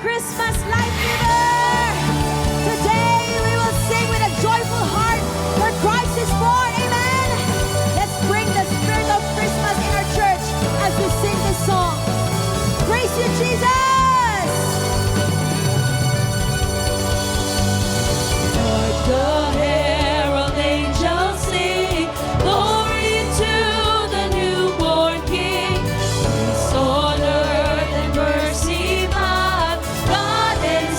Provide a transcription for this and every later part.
Christmas light giver. Today we will sing with a joyful heart for Christ is born. Amen. Let's bring the spirit of Christmas in our church as we sing this song. Praise you, Jesus. Lord, the herald angels sing, glory to the newborn King. Peace on earth and mercy mild, God and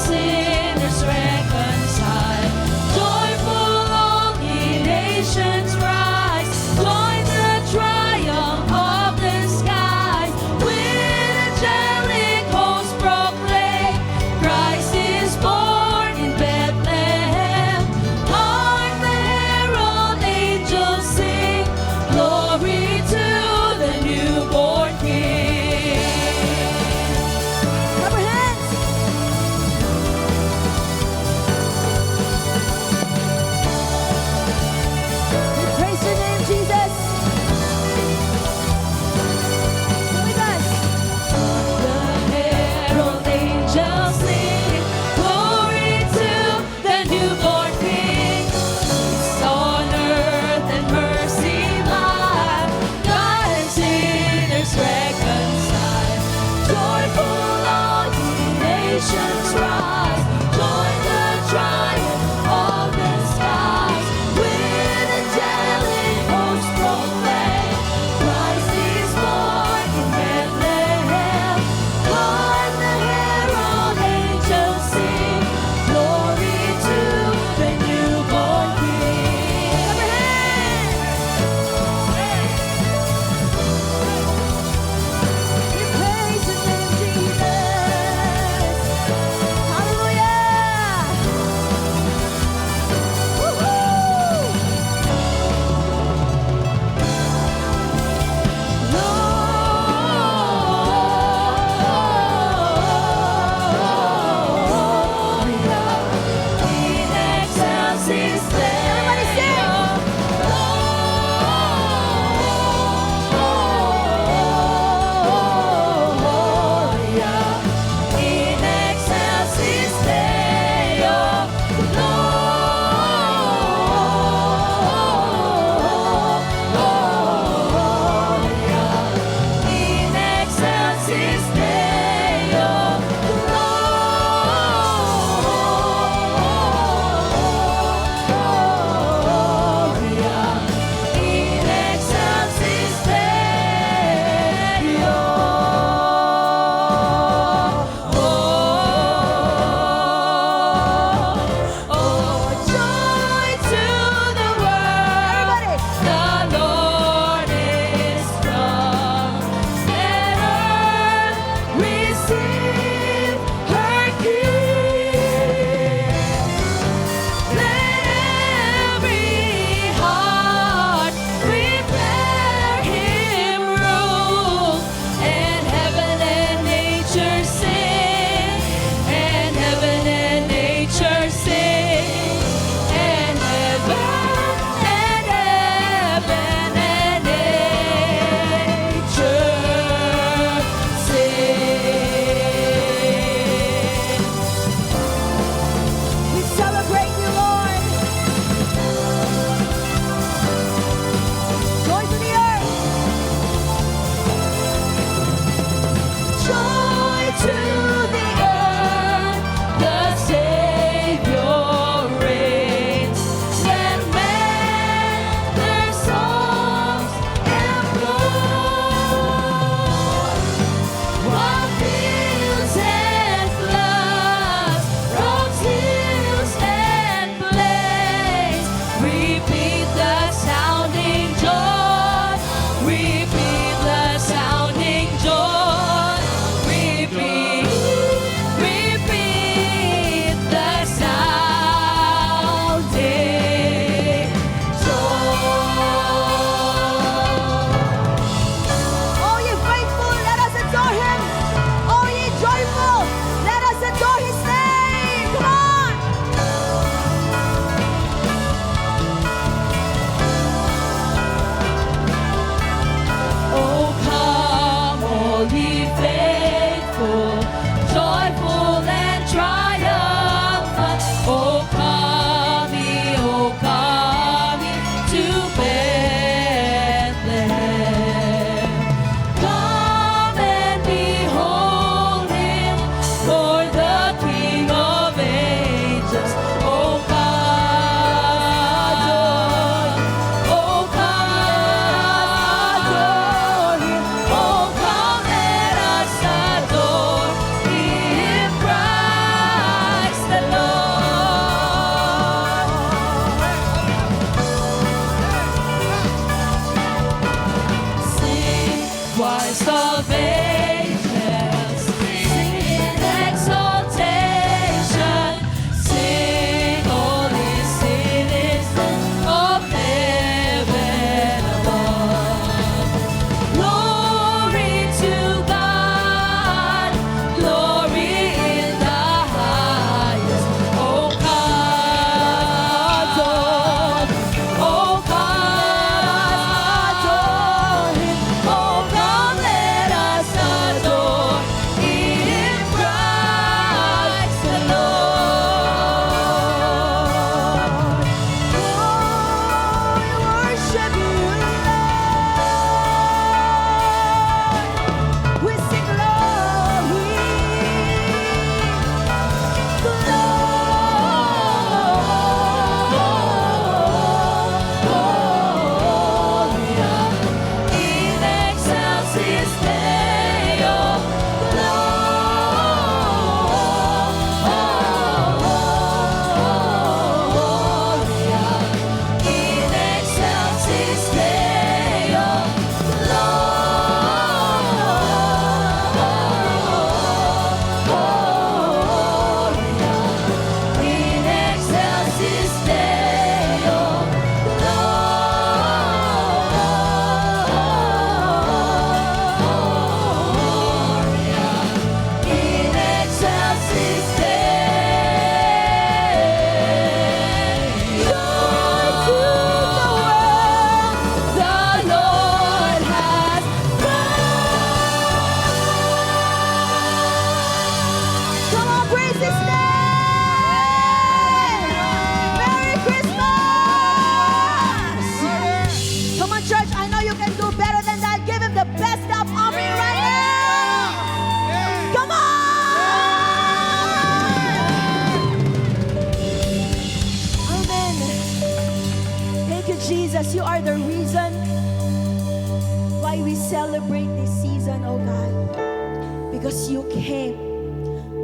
celebrate this season, oh God, because you came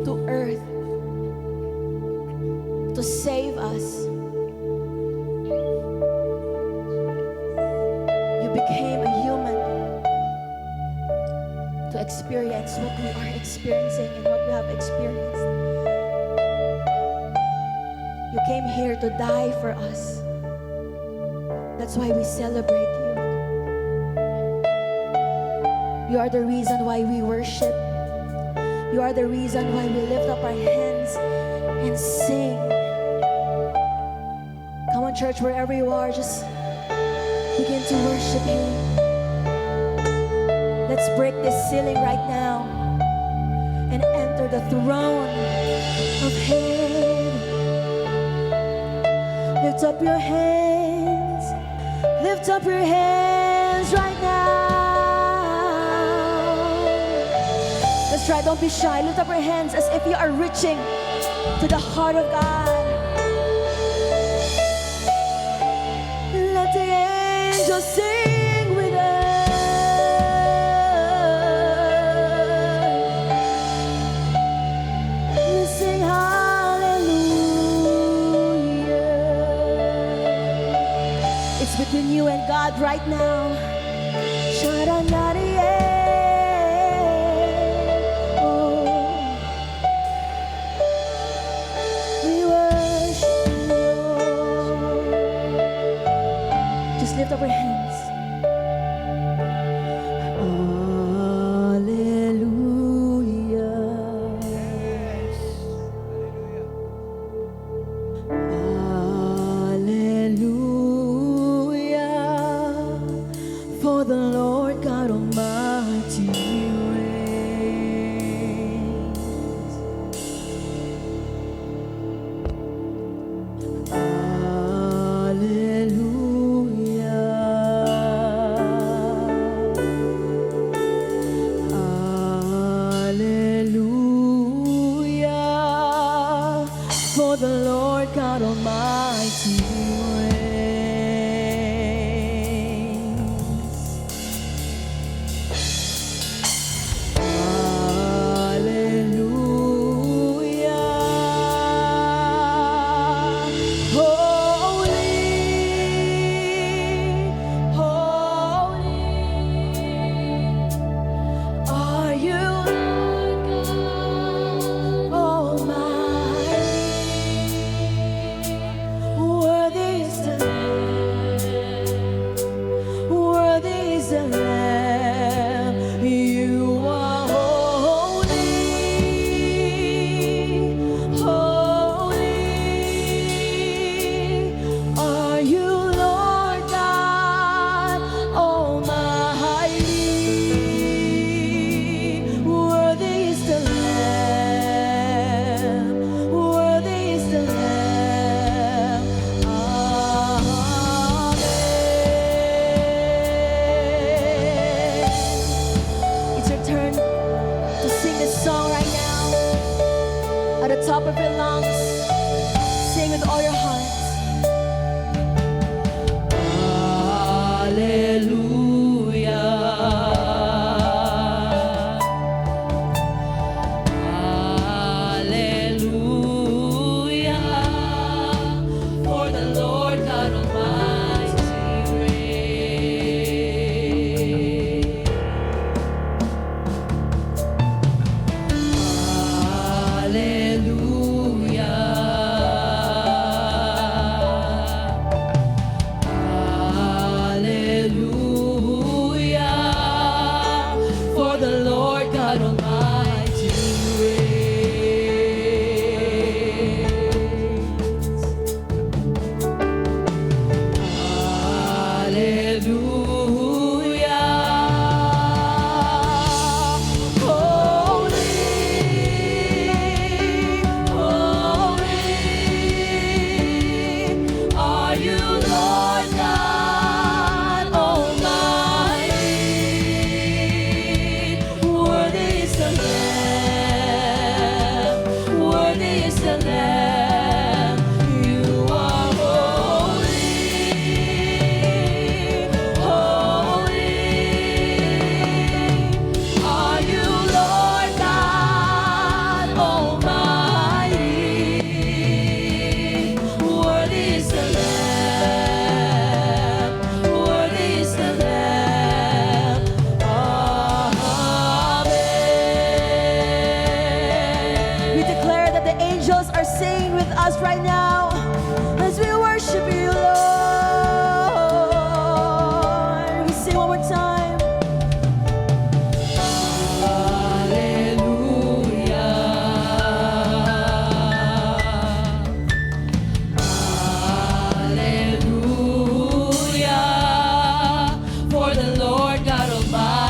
to earth to save us. You became a human to experience what we are experiencing and what we have experienced. You came here to die for us. That's why we celebrate you. You are the reason why we worship. You are the reason why we lift up our hands and sing. Come on, church, wherever you are, just begin to worship Him. Let's break this ceiling right now and enter the throne of heaven. Lift up your hands. Lift up your hands right now. Let's try, don't be shy. Lift up your hands as if you are reaching to the heart of God. Let the angels sing with us. We sing hallelujah. It's between you and God right now. Sharanariye. Oh, we worship you. Just lift up your hands. Hallelujah. For the Lord God Almighty reigns. Hallelujah. For the Lord God Almighty reigns. Hallelujah. Holy, holy are you, Lord God Almighty. Worthy is the Lamb. Worthy is the Lamb. You are holy, holy are you, Lord God Almighty. Worthy is the Lamb. Worthy is the Lamb. Amen. It's your turn to sing this song right now at the top of your lungs. Sing with all your heart. Hallelujah. For the Lord God Almighty reigns. Hallelujah. with us right now as we worship you, Lord. We sing one more time. For the Lord God Almighty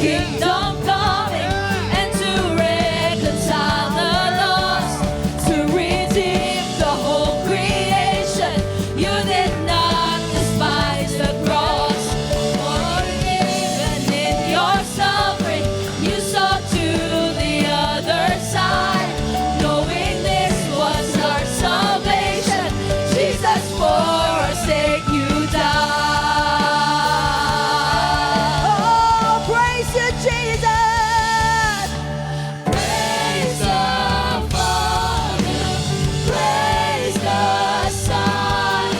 kingdom coming, and to reconcile the lost, to redeem the whole creation. You did not despise the cross, for even in your suffering, you saw to the other side, knowing this was our salvation. Jesus, for our sake you died. Oh, praise you, Jesus. Praise the Father, praise the Son,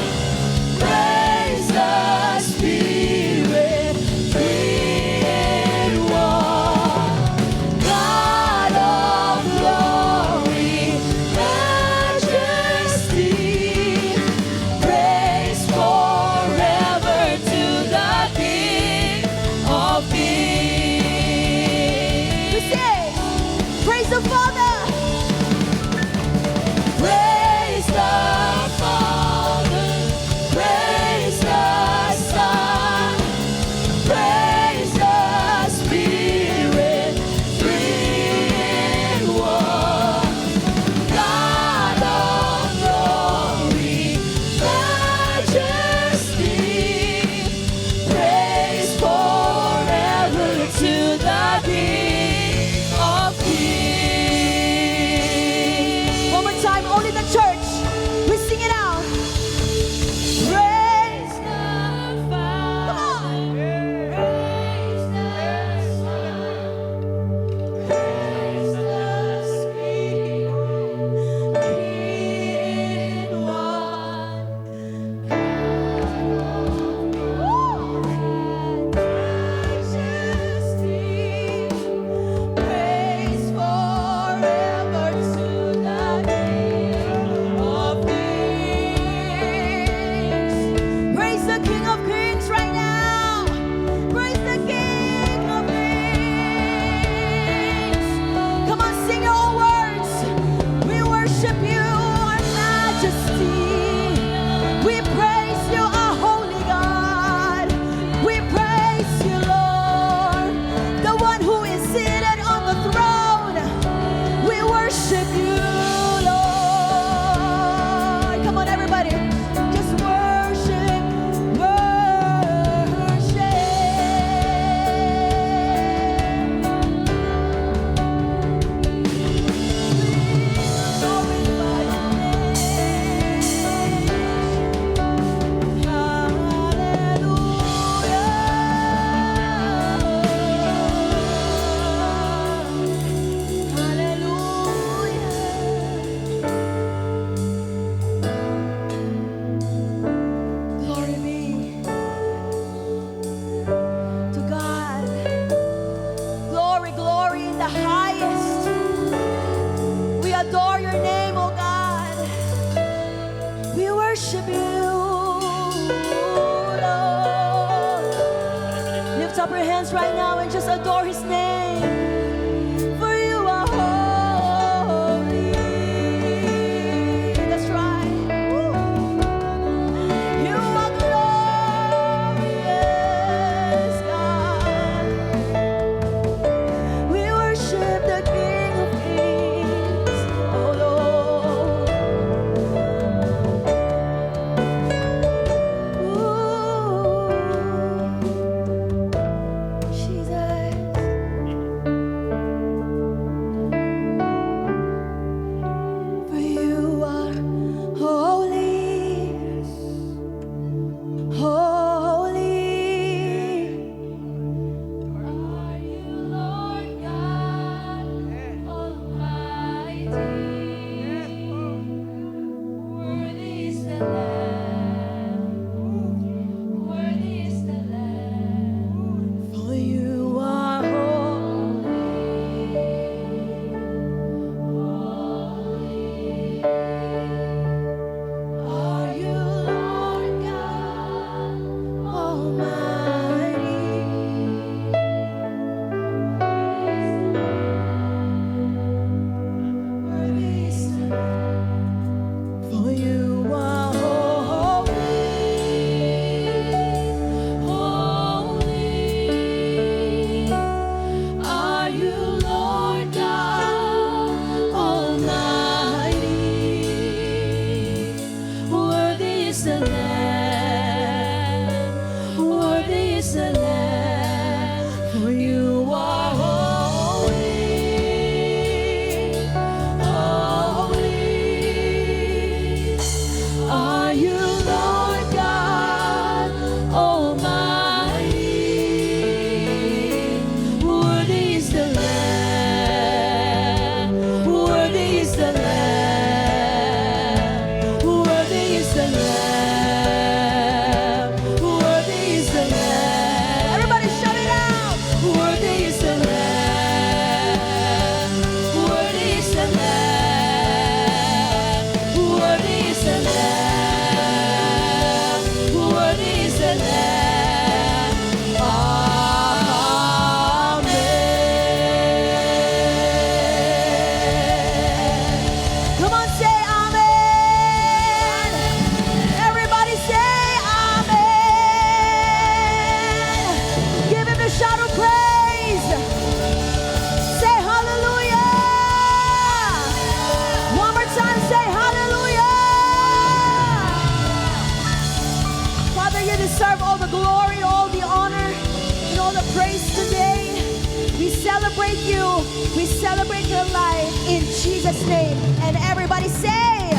praise the Spirit, three in one. God of glory, majesty, praise forever to the King of Kings. We sing. Praise the Father. Praise the Father, praise the Son, praise the Spirit, three in one. God of glory, majesty, praise forever to the King of Kings. One more time, only the church. We sing it out. Praise. Praise the Father, praise the Son, praise the Spirit, three in one. Majesty, praise forever to the King of Kings. Praise the King of Kings right now. Praise the King of Kings. Come on, sing your own words. We worship you, our majesty. We praise you, our holy God. We praise you, Lord, the one who is seated on the throne. We worship you, Lord. Come on, everybody. Just worship, Glory be to God. Glory, glory in the highest. We adore your name, oh God. We worship you, Lord. Lift up your hands right now and just adore his name. For you are holy. That's right. Woo. You are glorious, God. We worship the King of Kings, oh Lord. Ooh, Jesus. praise today. We celebrate you. We celebrate your life in Jesus' name. And everybody say,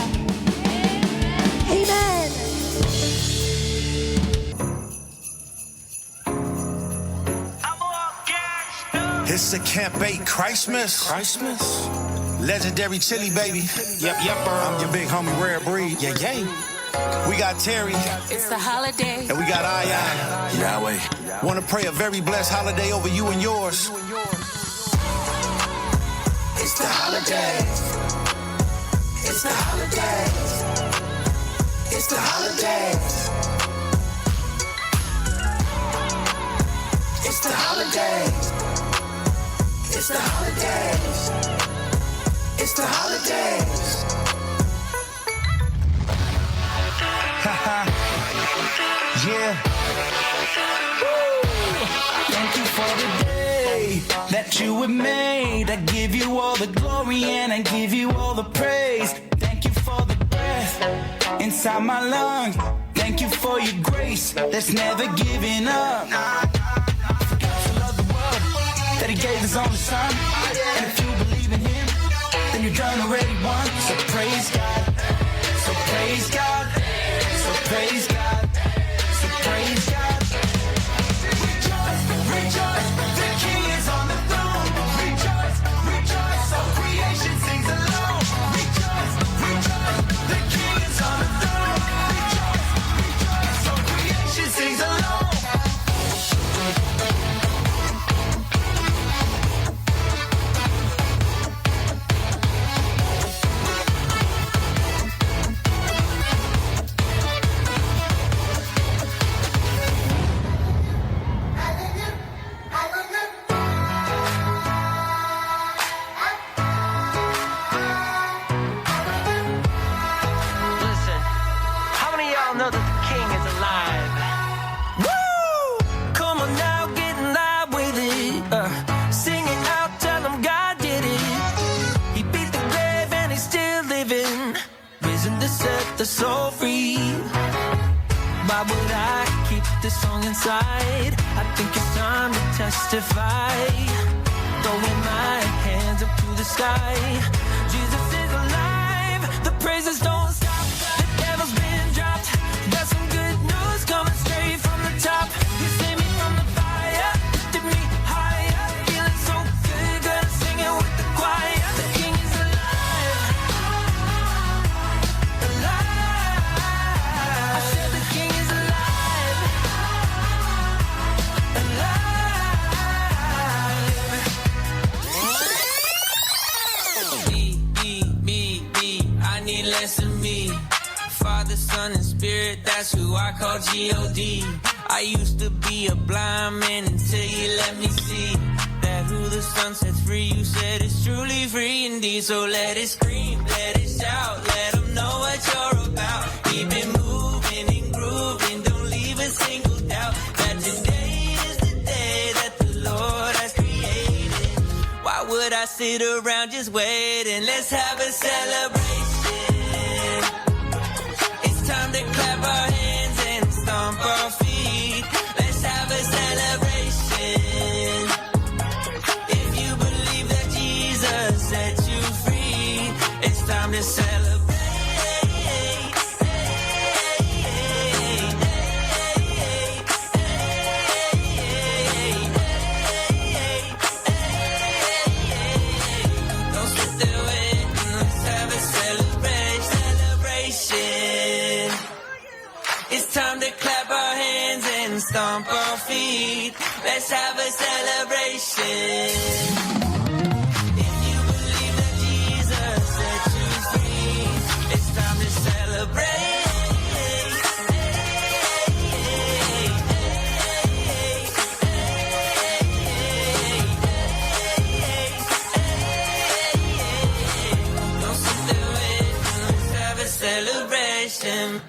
Amen. It's a Camp 8 Christmas. Legendary chili, baby. Yep, I'm your big homie, Rare Breed. yeah. We got Terry, It's the holiday. and we got Ayan. Yahweh. Want to pray a very blessed holiday over you and yours. It's the holidays. It's the holidays. It's the holidays. It's the holidays. It's the holidays. It's the holidays. Yeah. Thank you for the day that you have made. I give you all the glory and I give you all the praise. Thank you for the breath inside my lungs. Thank you for your grace that's never giving up. For God so loved the world that He gave His only Son. And if you believe in Him, then you're done already won. So praise God. So praise God. So praise God. So praise God. Rejoice, rejoice, the King is on the throne. Rejoice, rejoice, all creation sings along. Rejoice, rejoice, the King is on the throne. Rejoice, rejoice, all creation sings along. Listen, how many of y'all know that the King is alive? Woo! Come on now, get in line with it. Sing it out, tell him God did it. He beat the grave and he's still living, risen to set the soul free. Why would I keep this song inside? I think it's time to testify. Throwing my hands up to the sky. Jesus is alive. The praises don't stop. The devil's been dropped. Got some good news coming straight from the top. You saved me from the fire, lifted me higher. Feeling so good, gonna sing it with the choir. The King is alive. Alive. I said the King is alive. Me. I need less of me. Father, Son, and Spirit, that's who I call G-O-D. I used to be a blind man until you let me see that who the Son sets free, you said is truly free indeed. So let it scream, let it shout, let them know what you're about. Keep it moving and grooving, don't leave a single doubt that today is the day that the Lord has created. Why would I sit around just waiting? Let's have a celebration. It's time to clap our hands and stomp our feet. Let's have a celebration. If you believe that Jesus set you free, it's time to celebrate. Don't sit there waiting, let's have a celebration. It's time to clap our hands and stomp our feet. Let's have a celebration. If you believe that Jesus set you free, it's time to celebrate. Don't sit there waiting, let's have a celebration.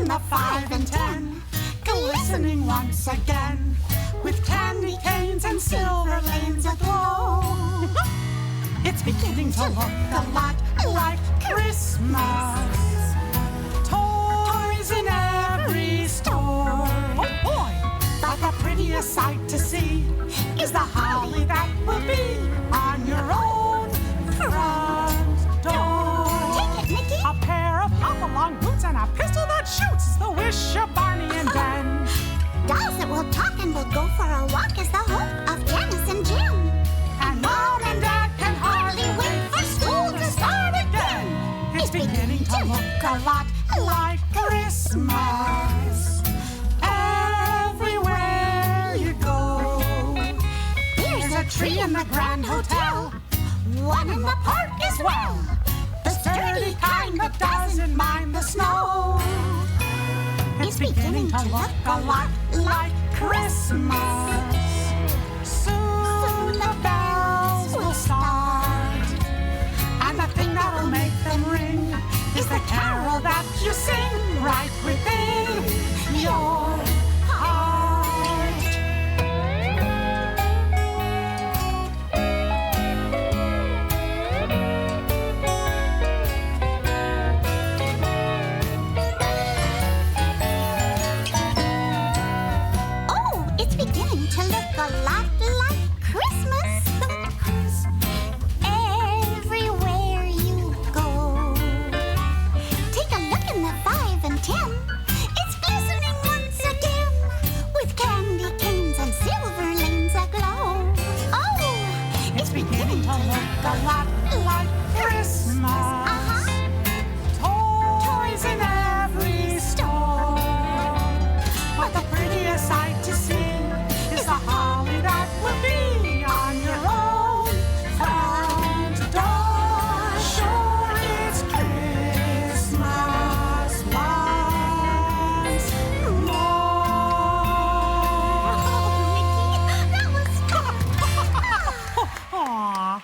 in the 5 and 10, glistening once again, with candy canes and silver lanes aglow. It's beginning to look a lot like Christmas. Toys in every store. Oh boy! But the prettiest sight to see is the holly that will be on your own front door. Take it, Mickey. A pair of hop-along boots and a pistol that shoots is the wish of Barney and Ben. Dolls that will talk and will go for a walk is the hope of Janice and Jim. And Mom and Dad can hardly wait for school to start again. It's beginning to look a lot like Christmas. Everywhere you go, there's a tree in the Grand Hotel, one in the park as well, the sturdy kind that doesn't mind the snow. It's beginning to look a lot like Christmas. Soon the bells will start, and the thing that'll make them ring is the carol that you sing right within your heart. Oh, it's beginning to look a lot like Christmas. Everywhere you go, take a look in the 5 and 10. It's glistening once again, with candy canes and silver lanes aglow. Oh, It's beginning to look a lot like Christmas. Toys in every store. But the prettiest sight to see is the holly that will be on your own front door. Sure, it's Christmas once more. that was fun. Aw.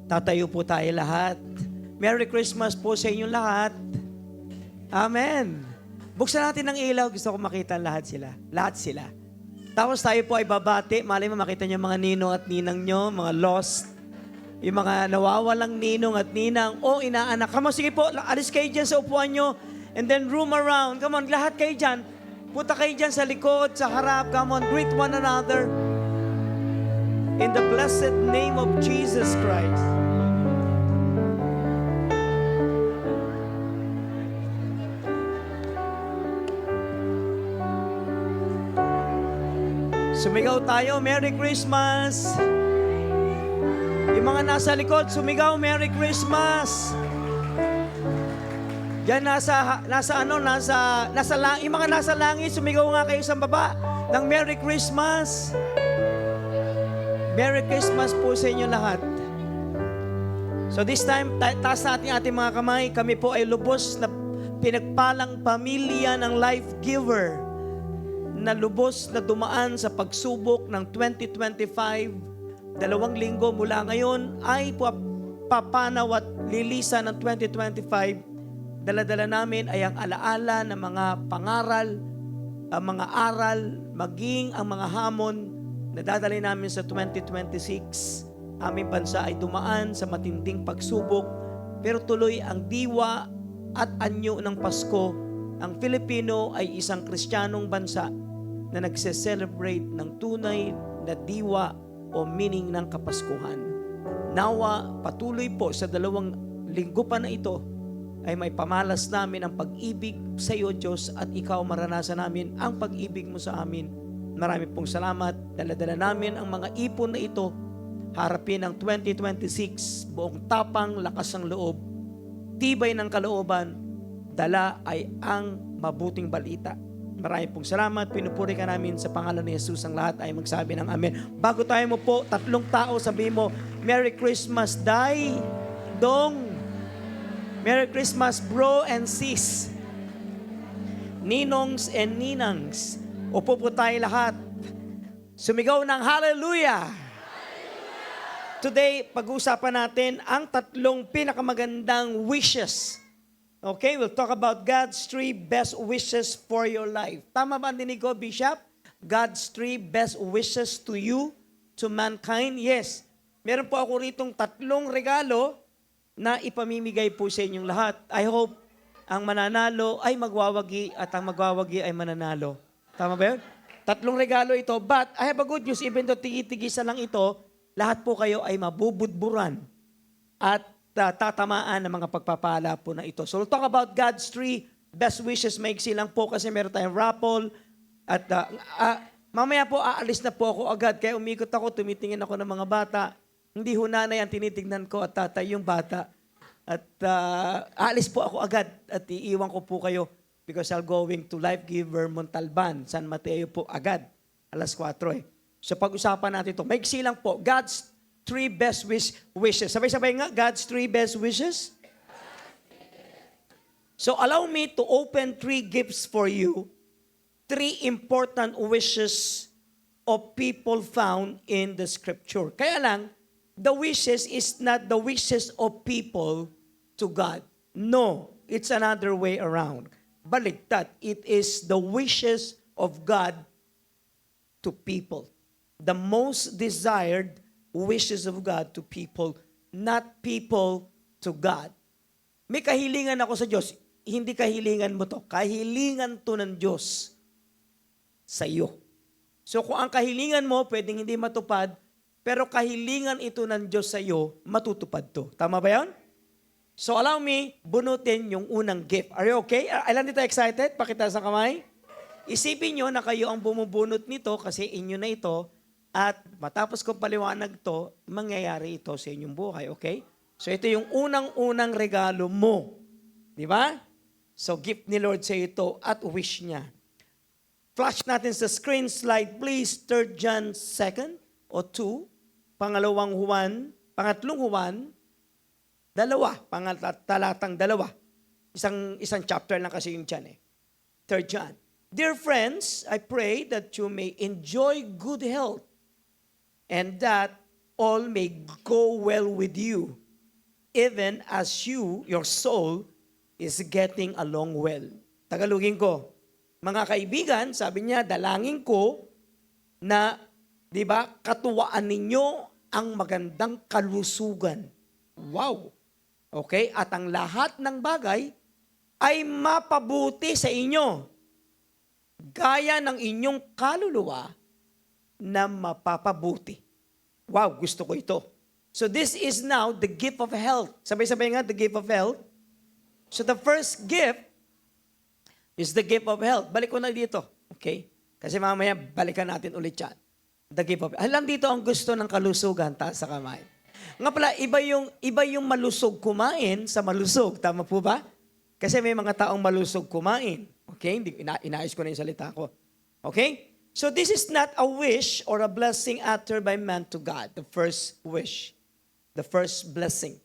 Tatayo po tayo lahat. Merry Christmas po sa inyong lahat. Amen. Buksan natin ang ilaw. Gusto ko makita lahat sila. Lahat sila. Tapos tayo po ay babati. Malay mo makita niyo mga ninong at ninang nyo, mga lost, yung mga nawawalang ninong at ninang o inaanak. Come on, sige po, alis kayo dyan sa upuan nyo. And then room around. Come on, lahat kayo dyan. Punta kayo dyan sa likod, sa harap. Come on, greet one another. In the blessed name of Jesus Christ. Sumigaw tayo, Merry Christmas! Yung mga nasa likod, sumigaw, Merry Christmas! Diyan yung mga nasa langit, sumigaw nga kayo sa baba ng Merry Christmas! Merry Christmas po sa inyo lahat. So this time, taas natin ating mga kamay. Kami po ay lubos na pinagpalang pamilya ng Life Giver na lubos na dumaan sa pagsubok ng 2025. 2 linggo mula ngayon ay papanaw at lilisa ng 2025. Dala-dala namin ay ang alaala ng mga pangaral, ang mga aral, maging ang mga hamon na dadalhin namin sa 2026. Aming bansa ay dumaan sa matinding pagsubok, pero tuloy ang diwa at anyo ng Pasko. Ang Filipino ay isang Kristiyanong bansa na nagse-celebrate ng tunay na diwa o meaning ng Kapaskuhan. Nawa, patuloy po sa 2 linggo pa na ito ay may pamalas namin ang pag-ibig sa iyo, Diyos, at ikaw maranasan namin ang pag-ibig mo sa amin. Marami pong salamat. Dala-dala namin ang mga ipon na ito. Harapin ang 2026. Buong tapang, lakas ng loob, tibay ng kalooban, dala ay ang mabuting balita. Marami pong salamat. Pinupuri ka namin sa pangalan ni Jesus. Ang lahat ay magsabi ng amen. Bago tayo mo po, 3 tao, sabihin mo, Merry Christmas, Day, Dong. Merry Christmas, bro and sis. Ninongs and ninangs. Upo po tayo lahat. Sumigaw ng hallelujah! Today, pag-uusapan natin ang 3 pinakamagandang wishes. Okay, we'll talk about God's 3 best wishes for your life. Tama ba ang dinig ko, Bishop? God's 3 best wishes to you, to mankind? Yes. Meron po ako ritong 3 regalo na ipamimigay po sa inyong lahat. I hope ang mananalo ay magwawagi at ang magwawagi ay mananalo. Tama ba yun? 3 regalo ito. But I have a good news. Even though tigi-tigisa lang ito, lahat po kayo ay mabubudburan at tatamaan ng mga pagpapala po na ito. So we'll talk about God's 3 best wishes. Maiksi lang po kasi meron tayong raffle. At mamaya po aalis na po ako agad. Kaya umikot ako, tumitingin ako ng mga bata. Hindi ho nanay ang tinitignan ko at tatay yung bata. At aalis po ako agad at iiwan ko po kayo. Because I'll going to Life Giver Montalban, San Mateo po agad, alas 4 eh. So pag-usapan natin ito. Maiksi lang po, God's 3 best wishes. Sabay-sabay nga, God's 3 best wishes. So allow me to open 3 gifts for you. 3 important wishes of people found in the scripture. Kaya lang, the wishes is not the wishes of people to God. No, it's another way around. Baliktad. It is the wishes of God to people. The most desired wishes of God to people, not people to God. May kahilingan ako sa Diyos. Hindi kahilingan mo to. Kahilingan to ng Diyos. sa iyo. So kung ang kahilingan mo, pwedeng hindi matupad, pero kahilingan ito ng Diyos sa iyo, matutupad to. Tama ba yan? So allow me, bunutin yung unang gift. Are you okay? Ilan dito excited? Pakita sa kamay. Isipin nyo na kayo ang bumubunot nito kasi inyo na ito at matapos kong paliwanag to, mangyayari ito sa inyong buhay, okay? So ito yung unang-unang regalo mo. Di ba? So gift ni Lord sa ito at wish niya. Flash natin sa screen slide, please. 3 John 2 o 2. Pangatlong Juan, 2. Talatang 2. Isang chapter lang kasi yung dyan eh. 3 John. Dear friends, I pray that you may enjoy good health and that all may go well with you, even as your soul is getting along well. Tagalogin ko. Mga kaibigan, sabi niya, dalangin ko na, di ba, katuwaan ninyo ang magandang kalusugan. Wow! Okay? At ang lahat ng bagay ay mapabuti sa inyo, gaya ng inyong kaluluwa na mapapabuti. Wow, gusto ko ito. So this is now the gift of health. Sabay-sabay nga, the gift of health. So the first gift is the gift of health. Balik ko na dito. Okay? Kasi mamaya, balikan natin ulit yan. The gift of health. Alam dito ang gusto ng kalusugan, taas sa kamay. Nga pala, iba yung malusog kumain sa malusog. Tama po ba? Kasi may mga taong malusog kumain. Okay? Inayos ko na yung salita ko. Okay? So this is not a wish or a blessing uttered by man to God. The first wish. The first blessing.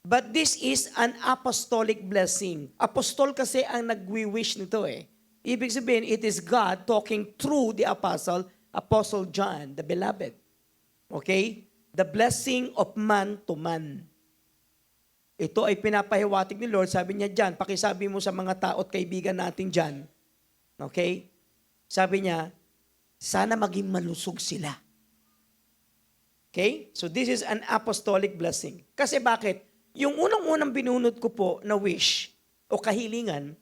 But this is an apostolic blessing. Apostol kasi ang nagwi-wish nito eh. Ibig sabihin, it is God talking through the Apostle John, the beloved. Okay? The blessing of man to man. Ito ay pinapahiwatig ni Lord. Sabi niya dyan, pakisabi mo sa mga tao at kaibigan natin dyan. Okay? Sabi niya, sana maging malusog sila. Okay? So this is an apostolic blessing. Kasi bakit? Yung unang-unang binunot ko po na wish o kahilingan,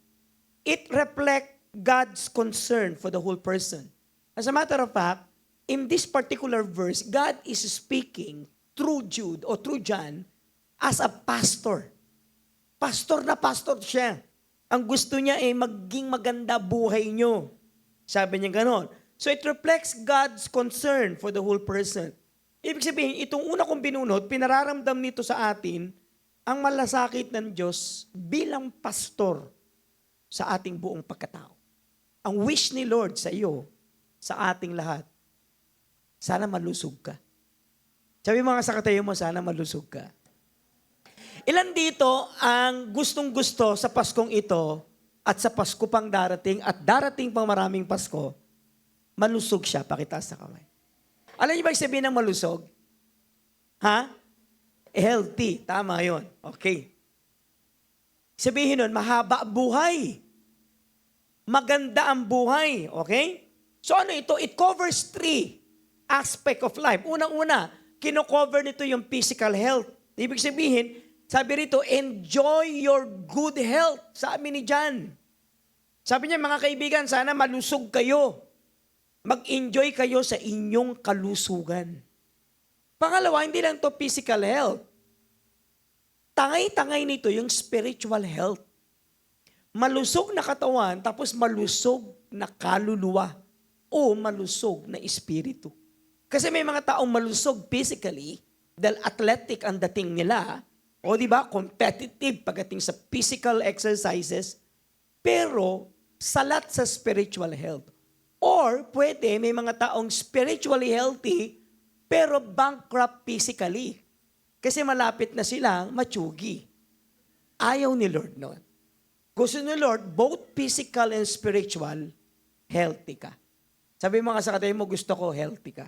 it reflects God's concern for the whole person. As a matter of fact, in this particular verse, God is speaking through Jude or through John as a pastor. Pastor na pastor siya. Ang gusto niya ay maging maganda buhay nyo. Sabi niya ganon. So it reflects God's concern for the whole person. Ibig sabihin, itong una kong binunot, pinararamdam nito sa atin ang malasakit ng Diyos bilang pastor sa ating buong pagkatao. Ang wish ni Lord sa iyo, sa ating lahat, sana malusog ka. Sabi mga sakatayo mo, sana malusog ka. Ilan dito ang gustong-gusto sa Paskong ito at sa Pasko pang darating at darating pang maraming Pasko, malusog siya, pakitaas sa kamay. Alam niyo ba yung sabihin ng malusog? Ha? Healthy. Tama yun. Okay. Sabihin nun, mahaba ang buhay. Maganda ang buhay. Okay? So ano ito? It covers 3 aspect of life. Unang-una, kino-cover nito yung physical health. Ibig sabihin, sabi rito, enjoy your good health. Sabi ni John. Sabi niya, mga kaibigan, sana malusog kayo. Mag-enjoy kayo sa inyong kalusugan. Pangalawa, hindi lang to physical health. Tangay-tangay nito yung spiritual health. Malusog na katawan, tapos malusog na kaluluwa o malusog na espiritu. Kasi may mga taong malusog physically, dahil athletic ang dating nila, o di ba, competitive pagdating sa physical exercises, pero salat sa spiritual health. Or pwede may mga taong spiritually healthy, pero bankrupt physically. Kasi malapit na silang matsugi. Ayaw ni Lord noon. Gusto ni Lord, both physical and spiritual, healthy ka. Sabi mga sakatay mo, gusto ko healthy ka.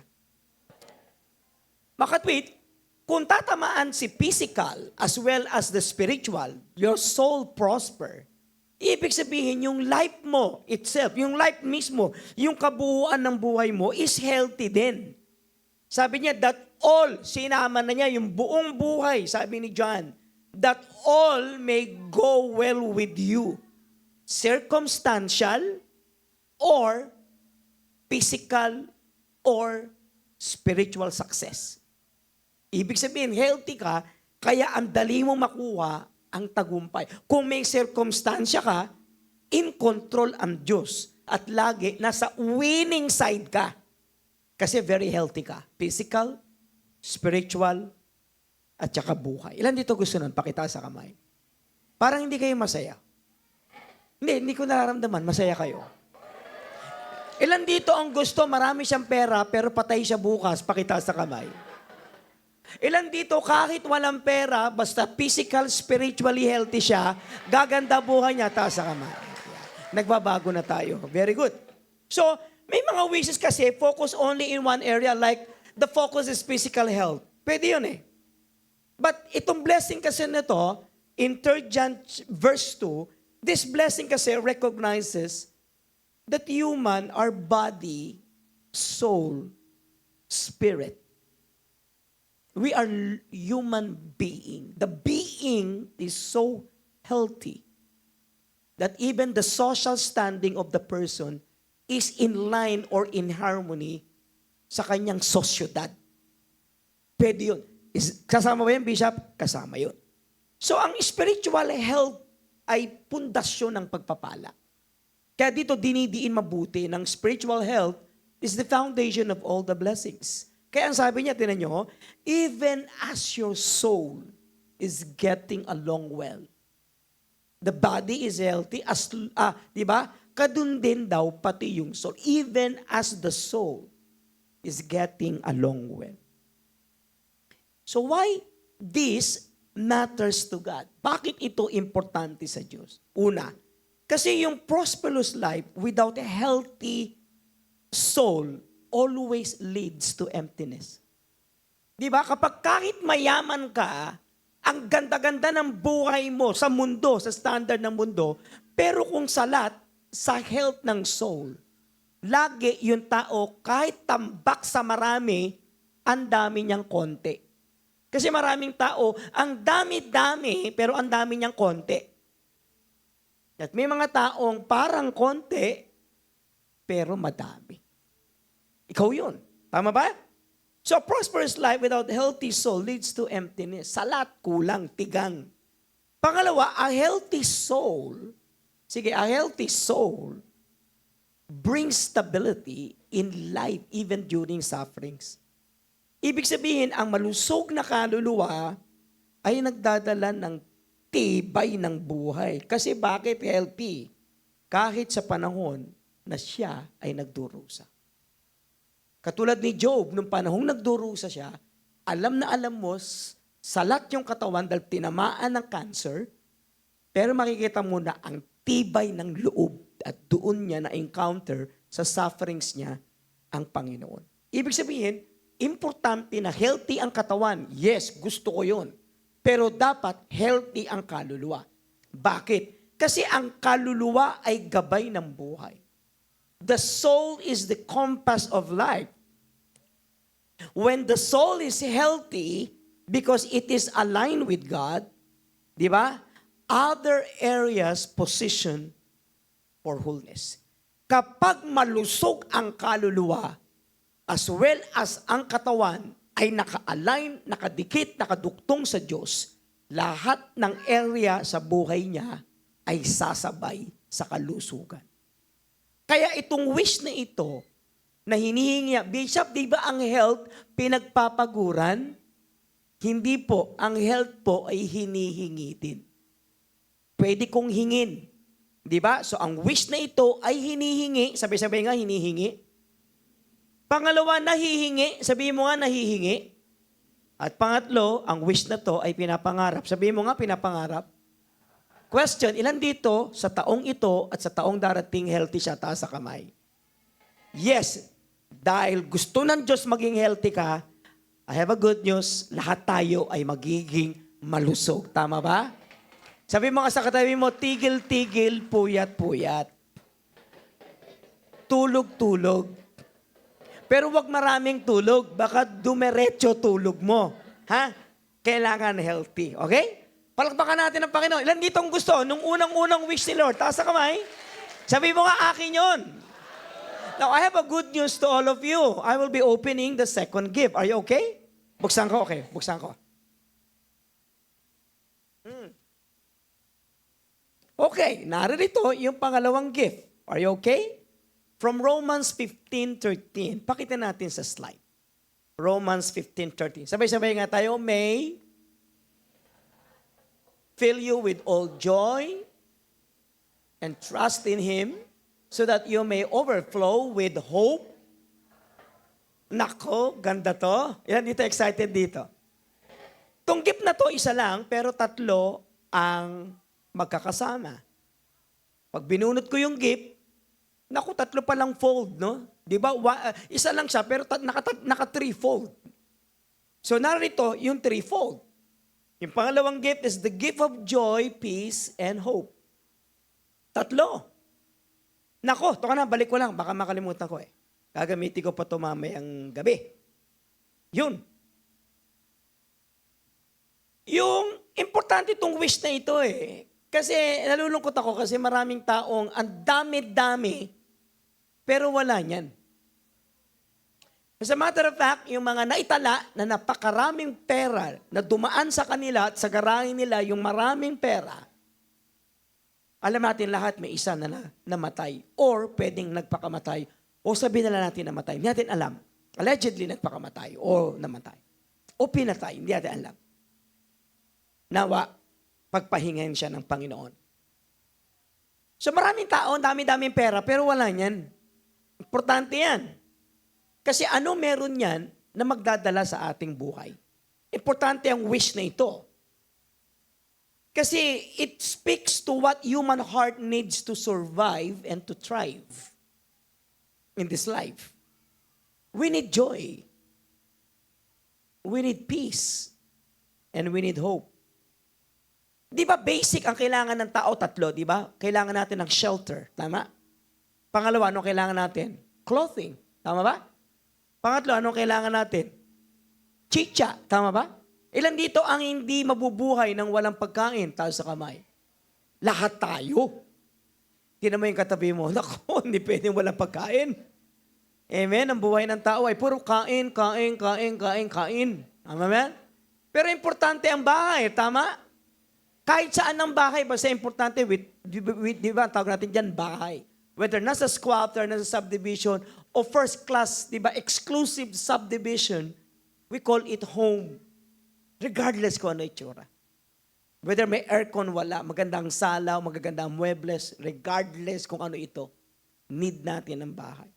Makatwit, kung tatamaan si physical as well as the spiritual, your soul prosper. Ibig sabihin, yung life mo itself, yung life mismo, yung kabuuan ng buhay mo is healthy din. Sabi niya, that all, sinama na niya yung buong buhay, sabi ni John, that all may go well with you. Circumstantial or physical or spiritual success. Ibig sabihin, healthy ka, kaya ang dali mo makuha ang tagumpay. Kung may circumstansya ka, in control ang Diyos. At lagi, nasa winning side ka. Kasi very healthy ka. Physical, spiritual, at saka buhay. Ilan dito gusto nun? Pakita sa kamay. Parang hindi kayo masaya. Hindi ko nararamdaman. Masaya kayo. Ilan dito ang gusto, marami siyang pera, pero patay siya bukas, pakita sa kamay. Ilan dito, kahit walang pera, basta physical, spiritually healthy siya, gaganda buhay niya, taas sa kamay. Nagbabago na tayo. Very good. So, may mga wishes kasi, focus only in one area, like the focus is physical health. Pwede yun eh. But itong blessing kasi nito, in 3 John verse 2, this blessing kasi recognizes that human are body, soul, spirit. We are human being. The being is so healthy that even the social standing of the person is in line or in harmony sa kanyang sosyedad. Pwede yun. Kasama ba yun, Bishop? Kasama yun. So, ang spiritual health ay pundasyon ng pagpapala. Kaya dito dinidiin mabuti ng spiritual health is the foundation of all the blessings. Kaya ang sabi niya, tinan nyo, even as your soul is getting along well, the body is healthy, di ba? Kadun din daw pati yung soul. Even as the soul is getting along well. So why this matters to God? Bakit ito importante sa Diyos? Una, kasi yung prosperous life without a healthy soul always leads to emptiness. Di ba? Kapag kahit mayaman ka, ang ganda-ganda ng buhay mo sa mundo, sa standard ng mundo, pero kung salat sa health ng soul, lagi yung tao, kahit tambak sa marami, ang dami niyang konti. Kasi maraming tao, ang dami-dami, pero ang dami niyang konti. At may mga taong parang konti, pero madami. Ikaw yun. Tama ba? So, a prosperous life without healthy soul leads to emptiness. Salat, kulang, tigang. Pangalawa, a healthy soul, a healthy soul brings stability in life even during sufferings. Ibig sabihin, ang malusog na kaluluwa ay nagdadala ng tibay ng buhay. Kasi bakit healthy? Kahit sa panahon na siya ay nagdurusa. Katulad ni Job, nung panahong nagdurusa siya, alam na alam mo, salat yung katawan dahil tinamaan ng cancer, pero makikita mo na ang tibay ng loob at doon niya na-encounter sa sufferings niya ang Panginoon. Ibig sabihin, importante na healthy ang katawan. Yes, gusto ko yun. Pero dapat healthy ang kaluluwa. Bakit? Kasi ang kaluluwa ay gabay ng buhay. The soul is the compass of life. When the soul is healthy, because it is aligned with God, di ba? Other areas position for wholeness. Kapag malusog ang kaluluwa, as well as ang katawan ay naka-align, nakadikit, nakaduktong sa Diyos, lahat ng area sa buhay niya ay sasabay sa kalusugan. Kaya itong wish na ito, na hinihingi, Bishop, di ba ang health pinagpapaguran? Hindi po. Ang health po ay hinihingi din. Pwede kong hingin. Di ba? So ang wish na ito ay hinihingi. Sabi-sabi nga, hinihingi. Pangalawa, nahihingi. Sabihin mo nga, nahihingi. At pangatlo, ang wish na to ay pinapangarap. Sabihin mo nga, pinapangarap. Question, ilan dito sa taong ito at sa taong darating healthy siya? Taas sa kamay. Yes, dahil gusto ng Diyos maging healthy ka, I have a good news, lahat tayo ay magiging malusog. Tama ba? Sabi mo nga sa katabi mo, tigil-tigil, puyat-puyat. Tulog-tulog. Pero wag maraming tulog, baka dumiretso tulog mo. Ha? Kailangan healthy. Okay? Palakpakan natin ang Panginoon. Ilan dito ang gusto? Nung unang-unang wish ni Lord, taas sa kamay. Sabi mo nga, akin yun. Now, I have a good news to all of you. I will be opening the second gift. Are you okay? Buksan ko, okay. Buksan ko. Okay, narito yung pangalawang gift. Are you okay? From Romans 15:13. Pakita natin sa slide. Romans 15:13. Sabay-sabay nga tayo, may fill you with all joy and trust in Him so that you may overflow with hope. Nako, ganda to. Yan, dito excited dito. Tong gift na to, isa lang, pero tatlo ang magkakasama. Pag binunot ko yung gift, naku, tatlo pa lang fold, no? Di ba? Isa lang siya, pero naka three-fold. So narito yung three-fold. Yung pangalawang gift is the gift of joy, peace, and hope. Tatlo. Nako, to ka na, balik ko lang. Baka makalimutan ko eh. Gagamitin ko pa ito mamayang gabi. Yun. Yung importante itong wish na ito eh. Kasi nalulungkot ako kasi maraming taong ang dami-dami pero wala niyan. As a matter of fact, yung mga naitala na napakaraming pera na dumaan sa kanila at sa garahe nila yung maraming pera, alam natin lahat may isa na namatay or pwedeng nagpakamatay o sabihin na natin namatay. Hindi natin alam. Allegedly nagpakamatay o namatay. O pinatay. Hindi natin alam. Nawa, pagpahingahin siya ng Panginoon. So maraming tao, dami-daming pera, pero wala niyan. Importante yan. Kasi ano meron yan na magdadala sa ating buhay? Importante ang wish na ito. Kasi it speaks to what human heart needs to survive and to thrive in this life. We need joy. We need peace. And we need hope. Di ba basic ang kailangan ng tao? Tatlo, di ba? Kailangan natin ng shelter. Tama? Pangalawa, anong kailangan natin? Clothing. Tama ba? Pangatlo, anong kailangan natin? Chicha. Tama ba? Ilan dito ang hindi mabubuhay ng walang pagkain? Tayo sa kamay. Lahat tayo. Tingnan mo yung katabi mo. Naku, hindi pwedeng walang pagkain. Amen? Ang buhay ng tao ay puro kain. Tama ba? Pero importante ang bahay. Tama? Kahit saan ng bahay, basta importante, di ba, tawag natin dyan, bahay. Whether nasa squatter, nasa subdivision, o first class, di ba, exclusive subdivision, we call it home. Regardless kung ano itsura. Whether may aircon, wala, magandang sala, magagandang muebles, regardless kung ano ito, need natin ang bahay.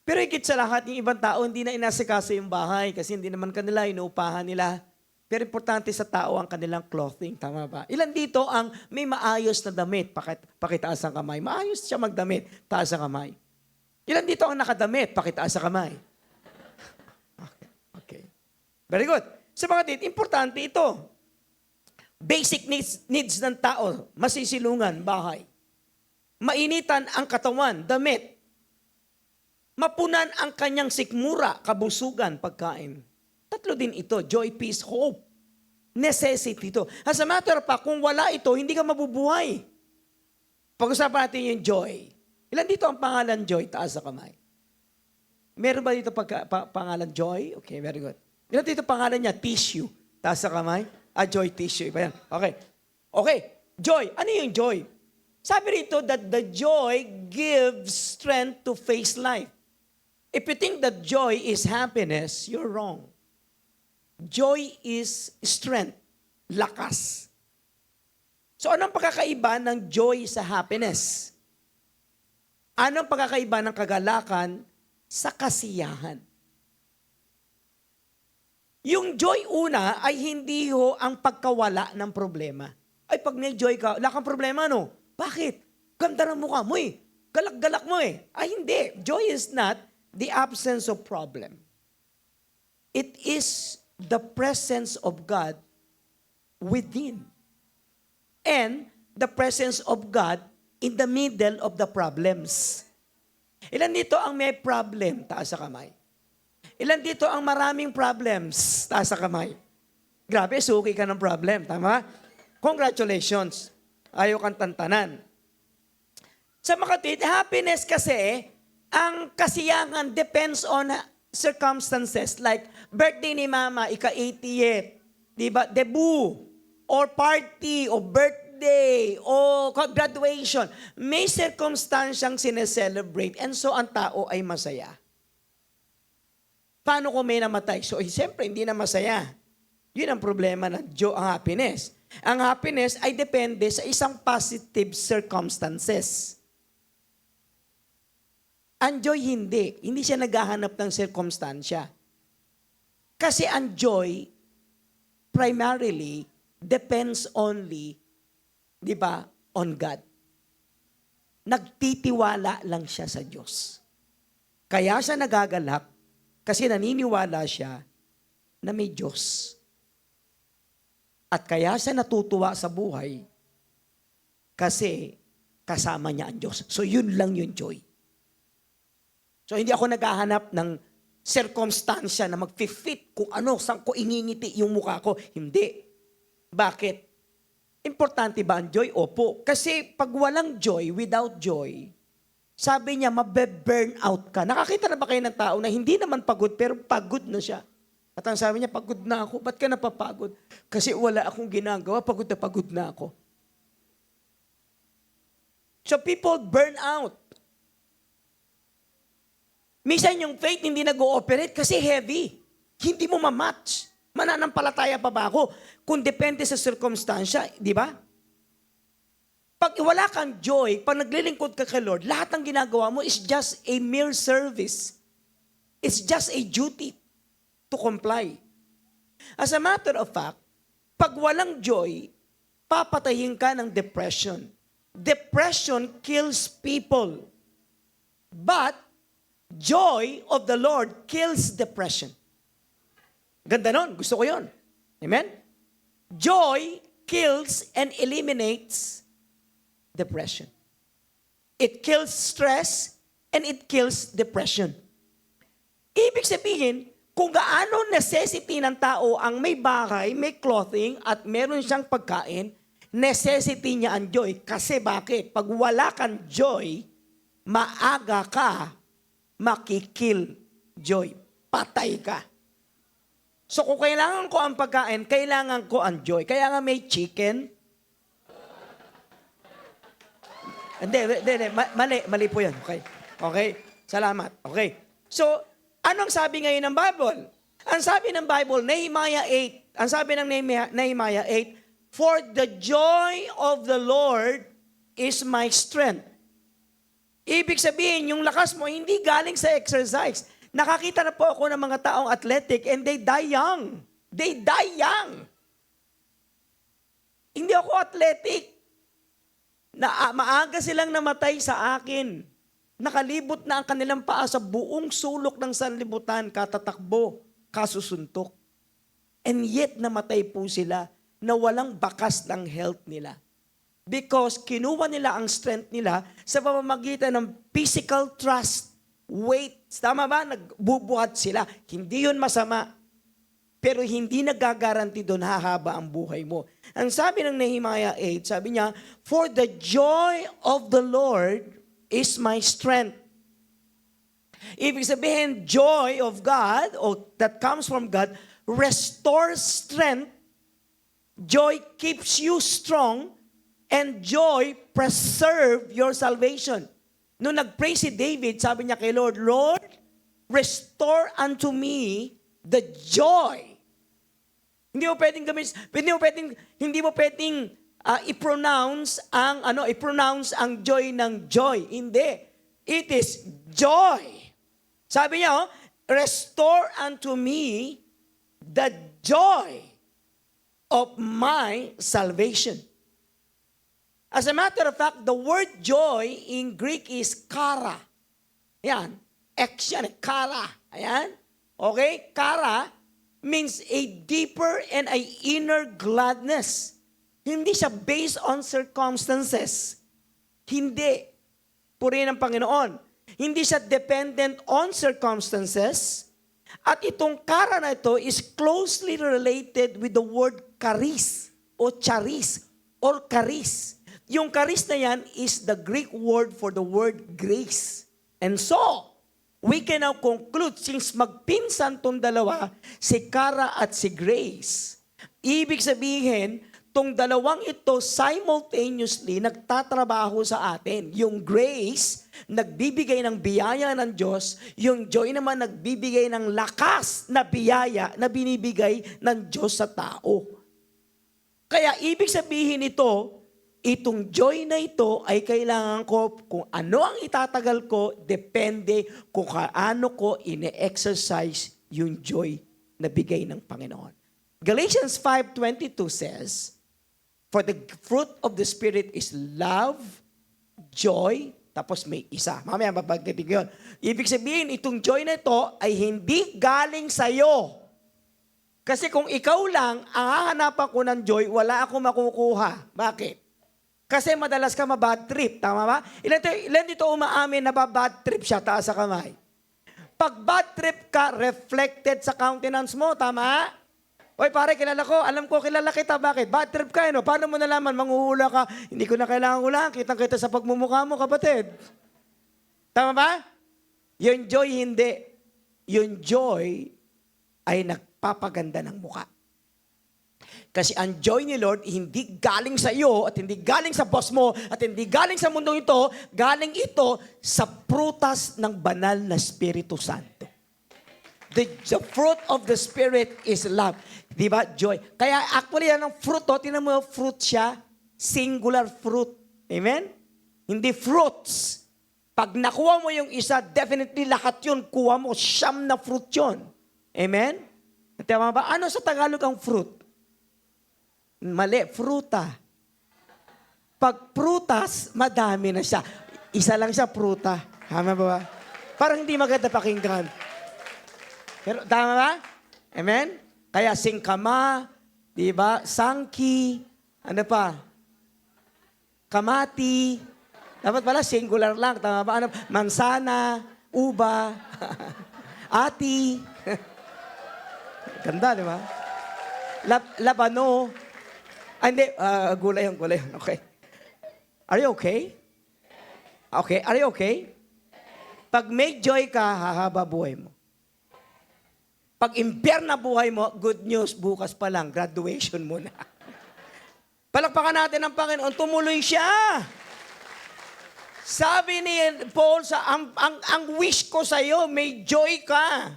Pero higit sa lahat, yung ibang tao, hindi na inasikaso yung bahay kasi hindi naman kanila, inuupahan nila. Pero importante sa tao ang kanilang clothing. Tama ba? Ilan dito ang may maayos na damit? Pakitaas ang kamay. Maayos siya magdamit. Taas ang kamay. Ilan dito ang nakadamit? Pakitaas ang kamay. Okay. Very good. Sa mga dit, importante ito. Basic needs ng tao. Masisilungan, bahay. Mainitan ang katawan, damit. Mapunan ang kanyang sikmura, kabusugan, pagkain. Tatlo din ito, joy, peace, hope. Necessity ito. As a matter of fact, kung wala ito, hindi ka mabubuhay. Pag-usapan natin yung joy. Ilan dito ang pangalan joy? Taas sa kamay. Meron ba dito pangalan joy? Okay, very good. Ilan dito pangalan niya? Tissue. Taas sa kamay. Joy, tissue. Iba yan. Okay, joy. Ano yung joy? Sabi rito that the joy gives strength to face life. If you think that joy is happiness, you're wrong. Joy is strength, lakas. So anong pagkakaiba ng joy sa happiness? Anong pagkakaiba ng kagalakan sa kasiyahan? Yung joy una ay hindi ho ang pagkawala ng problema. Ay pag may joy ka, wala kang problema no? Bakit? Ganda ng mukha mo eh. Galak-galak mo eh. Ay hindi. Joy is not the absence of problem. It is the presence of God within. And the presence of God in the middle of the problems. Ilan dito ang may problem? Taas sa kamay. Ilan dito ang maraming problems? Taas sa kamay. Grabe, suki ka ng problem. Tama? Congratulations. Ayaw kang tantanan. Sa makatid, happiness kasi, Ang kasiyahan depends on circumstances. Like, birthday ni mama, ika-80th. Di ba? Debut, or party, o birthday, o graduation. May circumstansyang sineselebrate. And so, ang tao ay masaya. Paano kung may namatay? So, siyempre, hindi na masaya. Yun ang problema ng ang happiness. Ang happiness ay depende sa isang positive circumstances. Ang joy hindi. Hindi siya naghahanap ng circumstansya. Kasi ang joy primarily depends only, di ba, on God. Nagtitiwala lang siya sa Diyos. Kaya siya nagagalak kasi naniniwala siya na may Diyos. At kaya siya natutuwa sa buhay kasi kasama niya ang Diyos. So yun lang yung joy. So hindi ako naghahanap ng circumstansya na mag-fit kung ano, saan ko ingingiti yung mukha ko. Hindi. Bakit? Importante ba ang joy? Opo. Kasi pag walang joy, without joy, sabi niya, mabe-burn out ka. Nakakita na ba kayo ng tao na hindi naman pagod, pero pagod na siya? At ang sabi niya, pagod na ako. Ba't ka napapagod? Kasi wala akong ginagawa, pagod na ako. So people burn out. Minsan yung faith hindi nag-ooperate kasi heavy. Hindi mo ma-match. Mananampalataya pa ba ako? Kung depende sa circumstansya, di ba? Pag wala kang joy, pag naglilingkod ka kay Lord, lahat ng ginagawa mo is just a mere service. It's just a duty to comply. As a matter of fact, pag walang joy, papatayin ka ng depression. Depression kills people. But joy of the Lord kills depression. Ganda nun. Gusto ko yun. Amen? Joy kills and eliminates depression. It kills stress and it kills depression. Ibig sabihin, kung gaano necessity ng tao ang may bahay, may clothing, at meron siyang pagkain, necessity niya ang joy. Kasi bakit? Pag wala kang joy, maaga ka makikil joy. Patay ka. So kung kailangan ko ang pagkain, kailangan ko ang joy. Kaya nga may chicken. Hindi, mali po yan. Okay? Salamat. Okay. So, anong sabi ngayon ng Bible? Ang sabi ng Bible, Nehemiah 8, ang sabi ng Nehemiah 8, for the joy of the Lord is my strength. Ibig sabihin, yung lakas mo, hindi galing sa exercise. Nakakita na po ako ng mga taong athletic and they die young. They die young. Hindi ako athletic. Maaga silang namatay sa akin. Nakalibot na ang kanilang paa sa buong sulok ng sanlibutan, katatakbo, kasusuntok. And yet namatay po sila na walang bakas ng health nila. Because kinuha nila ang strength nila sa pamamagitan ng physical thrust, weight. Tama ba? Nagbubuhat sila. Hindi yun masama. Pero hindi nagagaranti doon hahaba ang buhay mo. Ang sabi ng Nehemiah 8, sabi niya, for the joy of the Lord is my strength. Ibig sabihin, joy of God, or that comes from God, restores strength. Joy keeps you strong. And joy preserve your salvation. Nung nag-pray si David, sabi niya kay Lord, Lord, restore unto me the joy. Hindi mo pwedeng i-pronounce ang joy ng joy. Hindi. It is joy. Sabi niya, restore unto me the joy of my salvation. As a matter of fact, the word joy in Greek is kara. Ayan. X yan, kara. Ayan. Okay? Kara means a deeper and a inner gladness. Hindi siya based on circumstances. Hindi. Purihin ang Panginoon. Hindi siya dependent on circumstances. At itong kara na ito is closely related with the word charis o charis or charis. Yung charis na yan is the Greek word for the word grace. And so, we can now conclude, since magpinsan tong dalawa, si Cara at si Grace, ibig sabihin, tong dalawang ito simultaneously nagtatrabaho sa atin. Yung Grace, nagbibigay ng biyaya ng Diyos. Yung Joy naman, nagbibigay ng lakas na biyaya na binibigay ng Diyos sa tao. Kaya ibig sabihin ito, itong joy na ito ay kailangan ko, kung ano ang itatagal ko, depende kung kaano ko ine-exercise yung joy na bigay ng Panginoon. Galatians 5:22 says, for the fruit of the Spirit is love, joy, tapos may isa. Mamaya mapagkipig yun. Ibig sabihin, itong joy na ito ay hindi galing sa'yo. Kasi kung ikaw lang, ang hahanapan ko ng joy, wala akong makukuha. Bakit? Kasi madalas ka mabad trip, tama ba? Ilan dito umaamin na bad trip siya, taas sa kamay. Pag bad trip ka, reflected sa countenance mo, tama? Oy pare, kilala ko, alam ko kilala kita, bakit? Bad trip ka, no? Paano mo nalaman? Manghuhula ka, hindi ko na kailangan hulaan, kitang-kita sa pagmumukha mo, kapatid. Tama ba? Yung joy, hindi. Yung joy ay nagpapaganda ng mukha. Kasi ang joy ni Lord, hindi galing sa iyo at hindi galing sa boss mo at hindi galing sa mundong ito, galing ito sa prutas ng banal na Espiritu Santo. The fruit of the Spirit is love. Di ba? Joy. Kaya actually, yan ang fruit. Tinan mo, fruit siya. Singular fruit. Amen? Hindi fruits. Pag nakuha mo yung isa, definitely lahat yun. Kuha mo, siyam na fruit yun. Amen? Tama ba? Ano sa Tagalog ang fruit? Mali, fruta. Pag prutas, madami na siya. Isa lang siya, pruta. Tama ba? Parang hindi maganda pakinggan. Pero tama ba? Amen? Kaya singkama, di ba? Sangki, ano pa? Kamati. Dapat pala singular lang, tama ba? Ano? Mansana, uba, ati. Ganda, di ba? Labano. Hindi, gulay yun. Okay. Are you okay? Okay, are you okay? Pag may joy ka, hahaba buhay mo. Pag impier na buhay mo, good news, bukas pa lang, graduation mo na. Palakpakan natin ang Panginoon, tumuloy siya. Sabi ni Paul, ang wish ko sa iyo, may joy ka.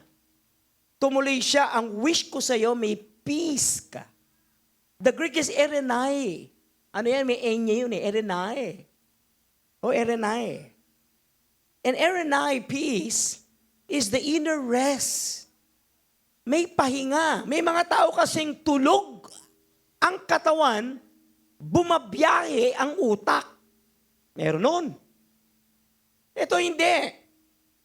Tumuloy siya, ang wish ko sa iyo, may peace ka. The Greek is erenai. Ano yan? May enye yun erenai. Erenai. And erenai, peace, is the inner rest. May pahinga. May mga tao kasing tulog ang katawan, bumabiyahe ang utak. Meron nun. Ito hindi.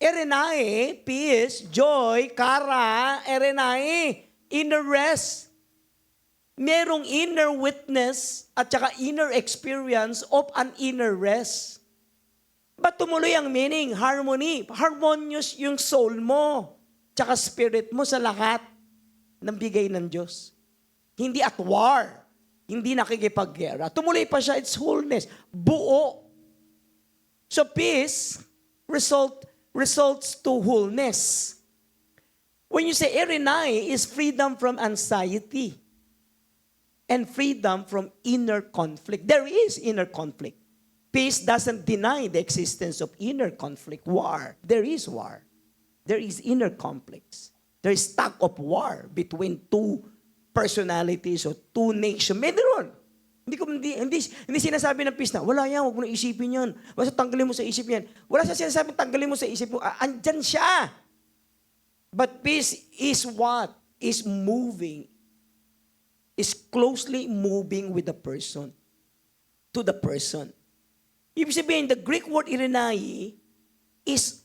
Erenai, peace, joy, kara, erenai, inner rest. Merong inner witness at saka inner experience of an inner rest. Ba't tumuloy ang meaning? Harmony. Harmonious yung soul mo. Tsaka spirit mo sa lahat ng bigay ng Diyos. Hindi at war. Hindi nakikipaggera. Tumuloy pa siya, it's wholeness. Buo. So peace results to wholeness. When you say erenai is freedom from anxiety and freedom from inner conflict. There is inner conflict. Peace doesn't deny the existence of inner conflict. War. There is war. There is inner conflicts. There is tug of war between two personalities or two nations. Meron. Hindi sinasabi ng peace na, wala yan, huwag mo na isipin yan. Basta tanggalin mo sa isip yan. Wala siya sinasabi, tanggalin mo sa isip mo. Andyan siya. But peace is what? Is moving. Is closely moving with the person. To the person. Ibig sabihin, the Greek word irenai is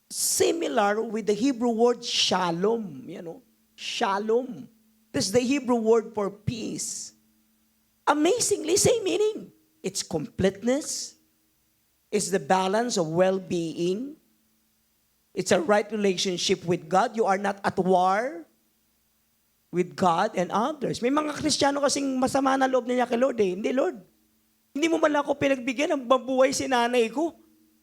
similar with the Hebrew word shalom. Shalom. That's the Hebrew word for peace. Amazingly, same meaning. It's completeness. It's the balance of well-being. It's a right relationship with God. You are not at war with God and others. May mga Kristiyano kasing masama na loob niya kay Lord. Hindi, Lord. Hindi mo man lang ako pinagbigyan ng mabuhay si nanay ko.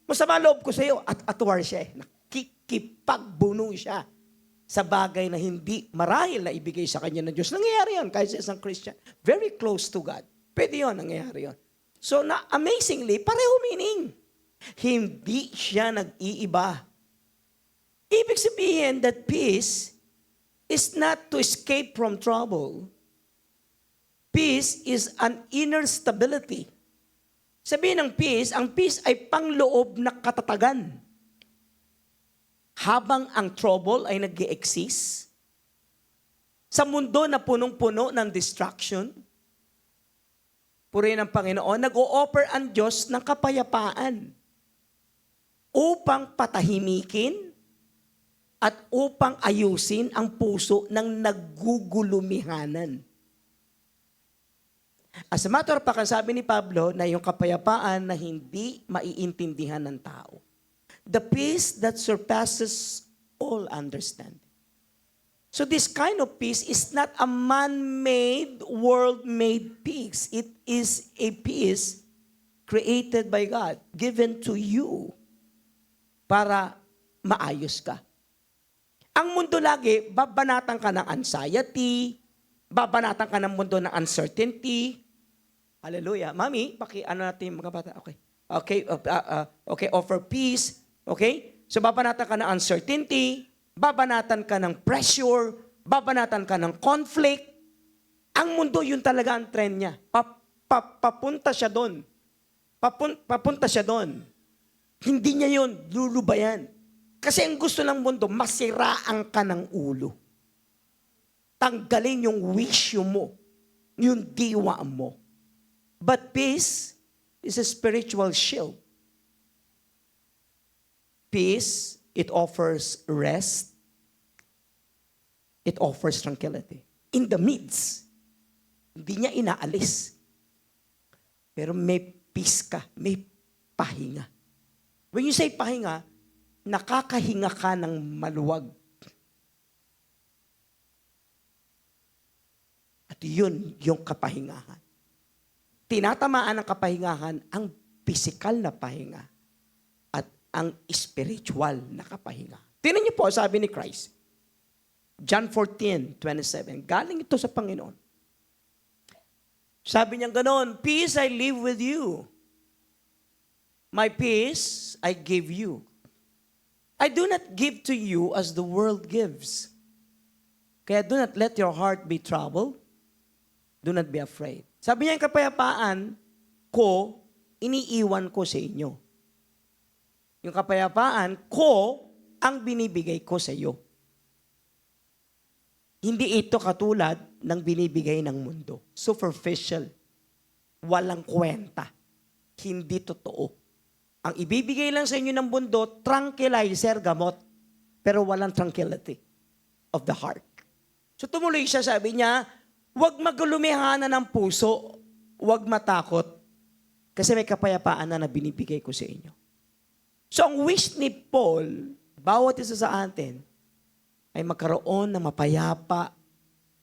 Masama loob ko sa iyo at atwar siya. Nakikipagbuno siya sa bagay na hindi marahil na ibigay sa kanya ng Diyos. Nangyayari yan kahit sa isang Christian. Very close to God. Pwede yun, nangyayari yun. So, amazingly, pareho meaning. Hindi siya nag-iiba. Ibig sabihin that peace is not to escape from trouble. Peace is an inner stability. Sabihin ng peace, ang peace ay pangloob na katatagan. Habang ang trouble ay nag-i-exist, sa mundo na punong-puno ng distraction, purihin ng Panginoon, nag-o-offer ang Diyos ng kapayapaan upang patahimikin at upang ayusin ang puso ng naggugulumihanan. As a matter of fact, ang sabi ni Pablo na yung kapayapaan na hindi maiintindihan ng tao. The peace that surpasses all understanding. So this kind of peace is not a man-made, world-made peace. It is a peace created by God, given to you para maayos ka. Ang mundo lagi, babanatan ka ng anxiety, babanatan ka ng mundo ng uncertainty. Hallelujah. Mami, ano natin mga bata? Okay. Okay, offer peace. Okay? So babanatan ka ng uncertainty, babanatan ka ng pressure, babanatan ka ng conflict. Ang mundo, yun talaga ang trend niya. Papunta siya doon. Papunta siya doon. Hindi niya yun, lulubayan. Kasi ang gusto ng mundo, masiraan ka ng ulo. Tanggalin yung wisyo mo, yung diwa mo. But peace is a spiritual shield. Peace, it offers rest. It offers tranquility. In the midst, hindi niya inaalis. Pero may peace ka, may pahinga. When you say pahinga, nakakahinga ka ng maluwag. At yun yung kapahingahan. Tinatamaan ng kapahingahan ang physical na pahinga at ang spiritual na kapahinga. Tingnan niyo po, sabi ni Christ. John 14:27. Galing ito sa Panginoon. Sabi niya ganoon, peace I live with you. My peace I give you. I do not give to you as the world gives. Kaya do not let your heart be troubled. Do not be afraid. Sabi niya, yung kapayapaan ko, iniiwan ko sa inyo. Yung kapayapaan ko, ang binibigay ko sa iyo. Hindi ito katulad ng binibigay ng mundo. Superficial. Walang kwenta. Hindi totoo. Ang ibibigay lang sa inyo ng mundo, tranquilizer, gamot. Pero walang tranquility of the heart. So tumuloy siya, sabi niya, huwag magulumihanan ng puso, huwag matakot, kasi may kapayapaan na binibigay ko sa inyo. So ang wish ni Paul, bawat isa sa atin, ay magkaroon ng mapayapa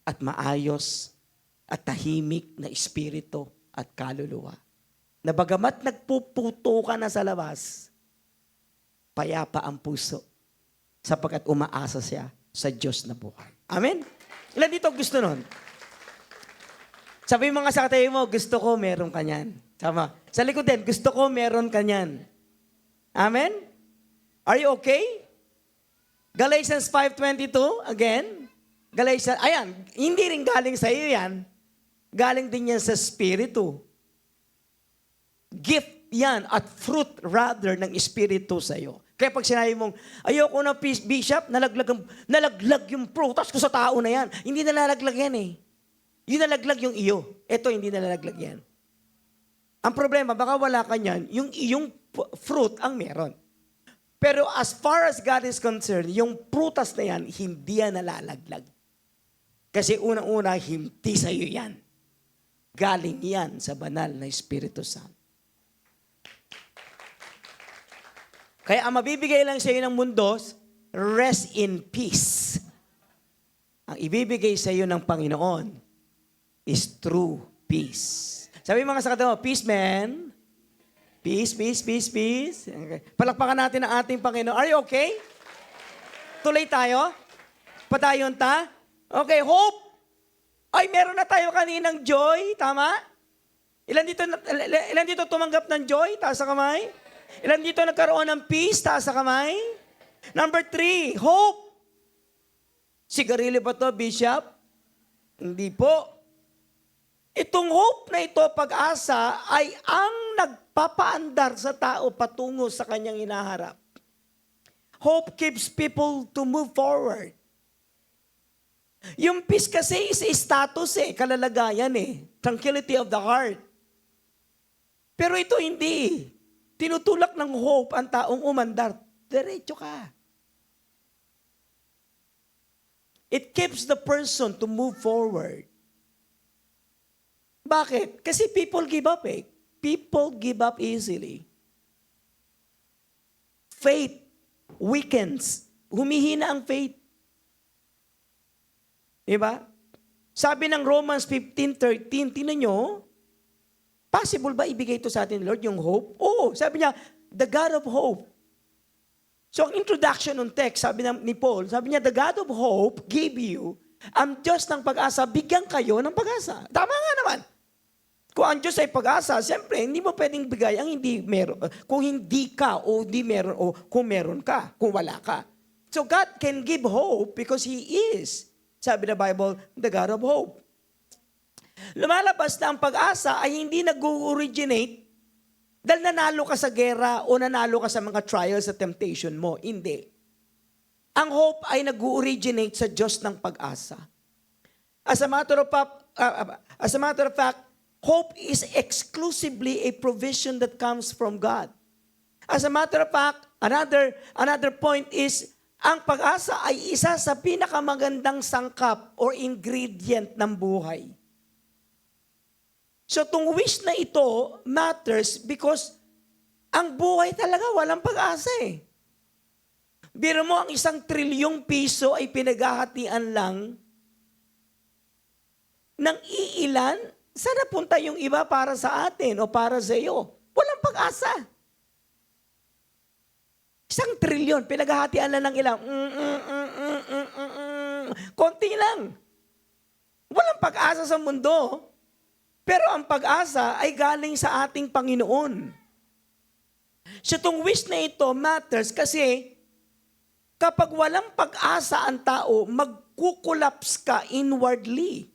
at maayos at tahimik na espiritu at kaluluwa. Na bagamat nagpuputo ka na sa labas, payapa ang puso sapagkat umaasa siya sa Diyos na buhay. Amen? Ilan dito gusto nun? Sabi mga sa katabi mo, gusto ko meron ka niyan. Sama. Sa likod din, gusto ko meron ka niyan. Amen? Are you okay? Galatians 5:22, again. Galatians, ayan, hindi rin galing sa iyo yan. Galing din yan sa Espiritu. Gift yan at fruit rather ng Espiritu sa iyo. Kaya pag sinabi mong, ayoko na bishop, nalaglag yung prutas ko sa tao na yan. Hindi nalalaglag yan eh. Yung nalaglag yung iyo. Ito hindi nalalaglag yan. Ang problema, baka wala ka niyan, yung iyong fruit ang meron. Pero as far as God is concerned, yung prutas na yan, hindi yan nalalaglag. Kasi unang-una, hindi sa iyo yan. Galing yan sa banal na Espiritu Santo. Kaya ang mabibigay lang sa iyo ng mundo, rest in peace. Ang ibibigay sa iyo ng Panginoon is true peace. Sabi mga sakata mo, peace man, Peace, peace, peace, peace. Okay. Palakpakan natin ang ating Panginoon. Are you okay? Tuloy tayo? Patayon ta? Okay, hope. Ay, meron na tayo kaninang joy. Tama? Ilan dito tumanggap ng joy? Taas sa kamay. Ilan dito nagkaroon ng peace? Taas sa kamay. Number 3, hope. Sigarilyo ba to, Bishop? Hindi po. Itong hope na ito, pag-asa, ay ang nagpapaandar sa tao patungo sa kanyang hinaharap. Hope keeps people to move forward. Yung peace kasi is status kalalagayan tranquility of the heart. Pero ito hindi. Tinutulak ng hope ang taong umandar. Diretso ka. It keeps the person to move forward. Bakit? Kasi people give up People give up easily. Faith weakens. Humihina ang faith. Diba? Sabi ng Romans 15:13, tingnan nyo, possible ba ibigay ito sa atin, Lord, yung hope? Oo, sabi niya, the God of hope. So, ang introduction ng text, sabi ni Paul, sabi niya, the God of hope gave you ang Diyos ng pag-asa, bigyan kayo ng pag-asa. Tama nga naman. Kung ang Diyos ay pag-asa, siyempre, hindi mo pwedeng bigay ang hindi meron. Kung hindi ka, o di meron, o kung meron ka, kung wala ka. So, God can give hope because He is, sabi ng Bible, the God of hope. Lumalabas na ang pag-asa ay hindi nag-originate dahil nanalo ka sa gera o nanalo ka sa mga trials at temptation mo. Hindi. Ang hope ay nag-originate sa Diyos ng pag-asa. As a matter of fact, hope is exclusively a provision that comes from God. As a matter of fact, another point is, ang pag-asa ay isa sa pinakamagandang sangkap or ingredient ng buhay. So, itong wish na ito matters because ang buhay talaga walang pag-asa Biro mo, ang 1 trilyong piso ay pinaghahatian lang ng iilan. Saan napunta yung iba para sa atin o para sa iyo? Walang pag-asa. 1 trilyon, pinaghahatian lang ng ilang. Konti lang. Walang pag-asa sa mundo. Pero ang pag-asa ay galing sa ating Panginoon. So itong wish na ito matters kasi kapag walang pag-asa ang tao, magkukulaps ka inwardly.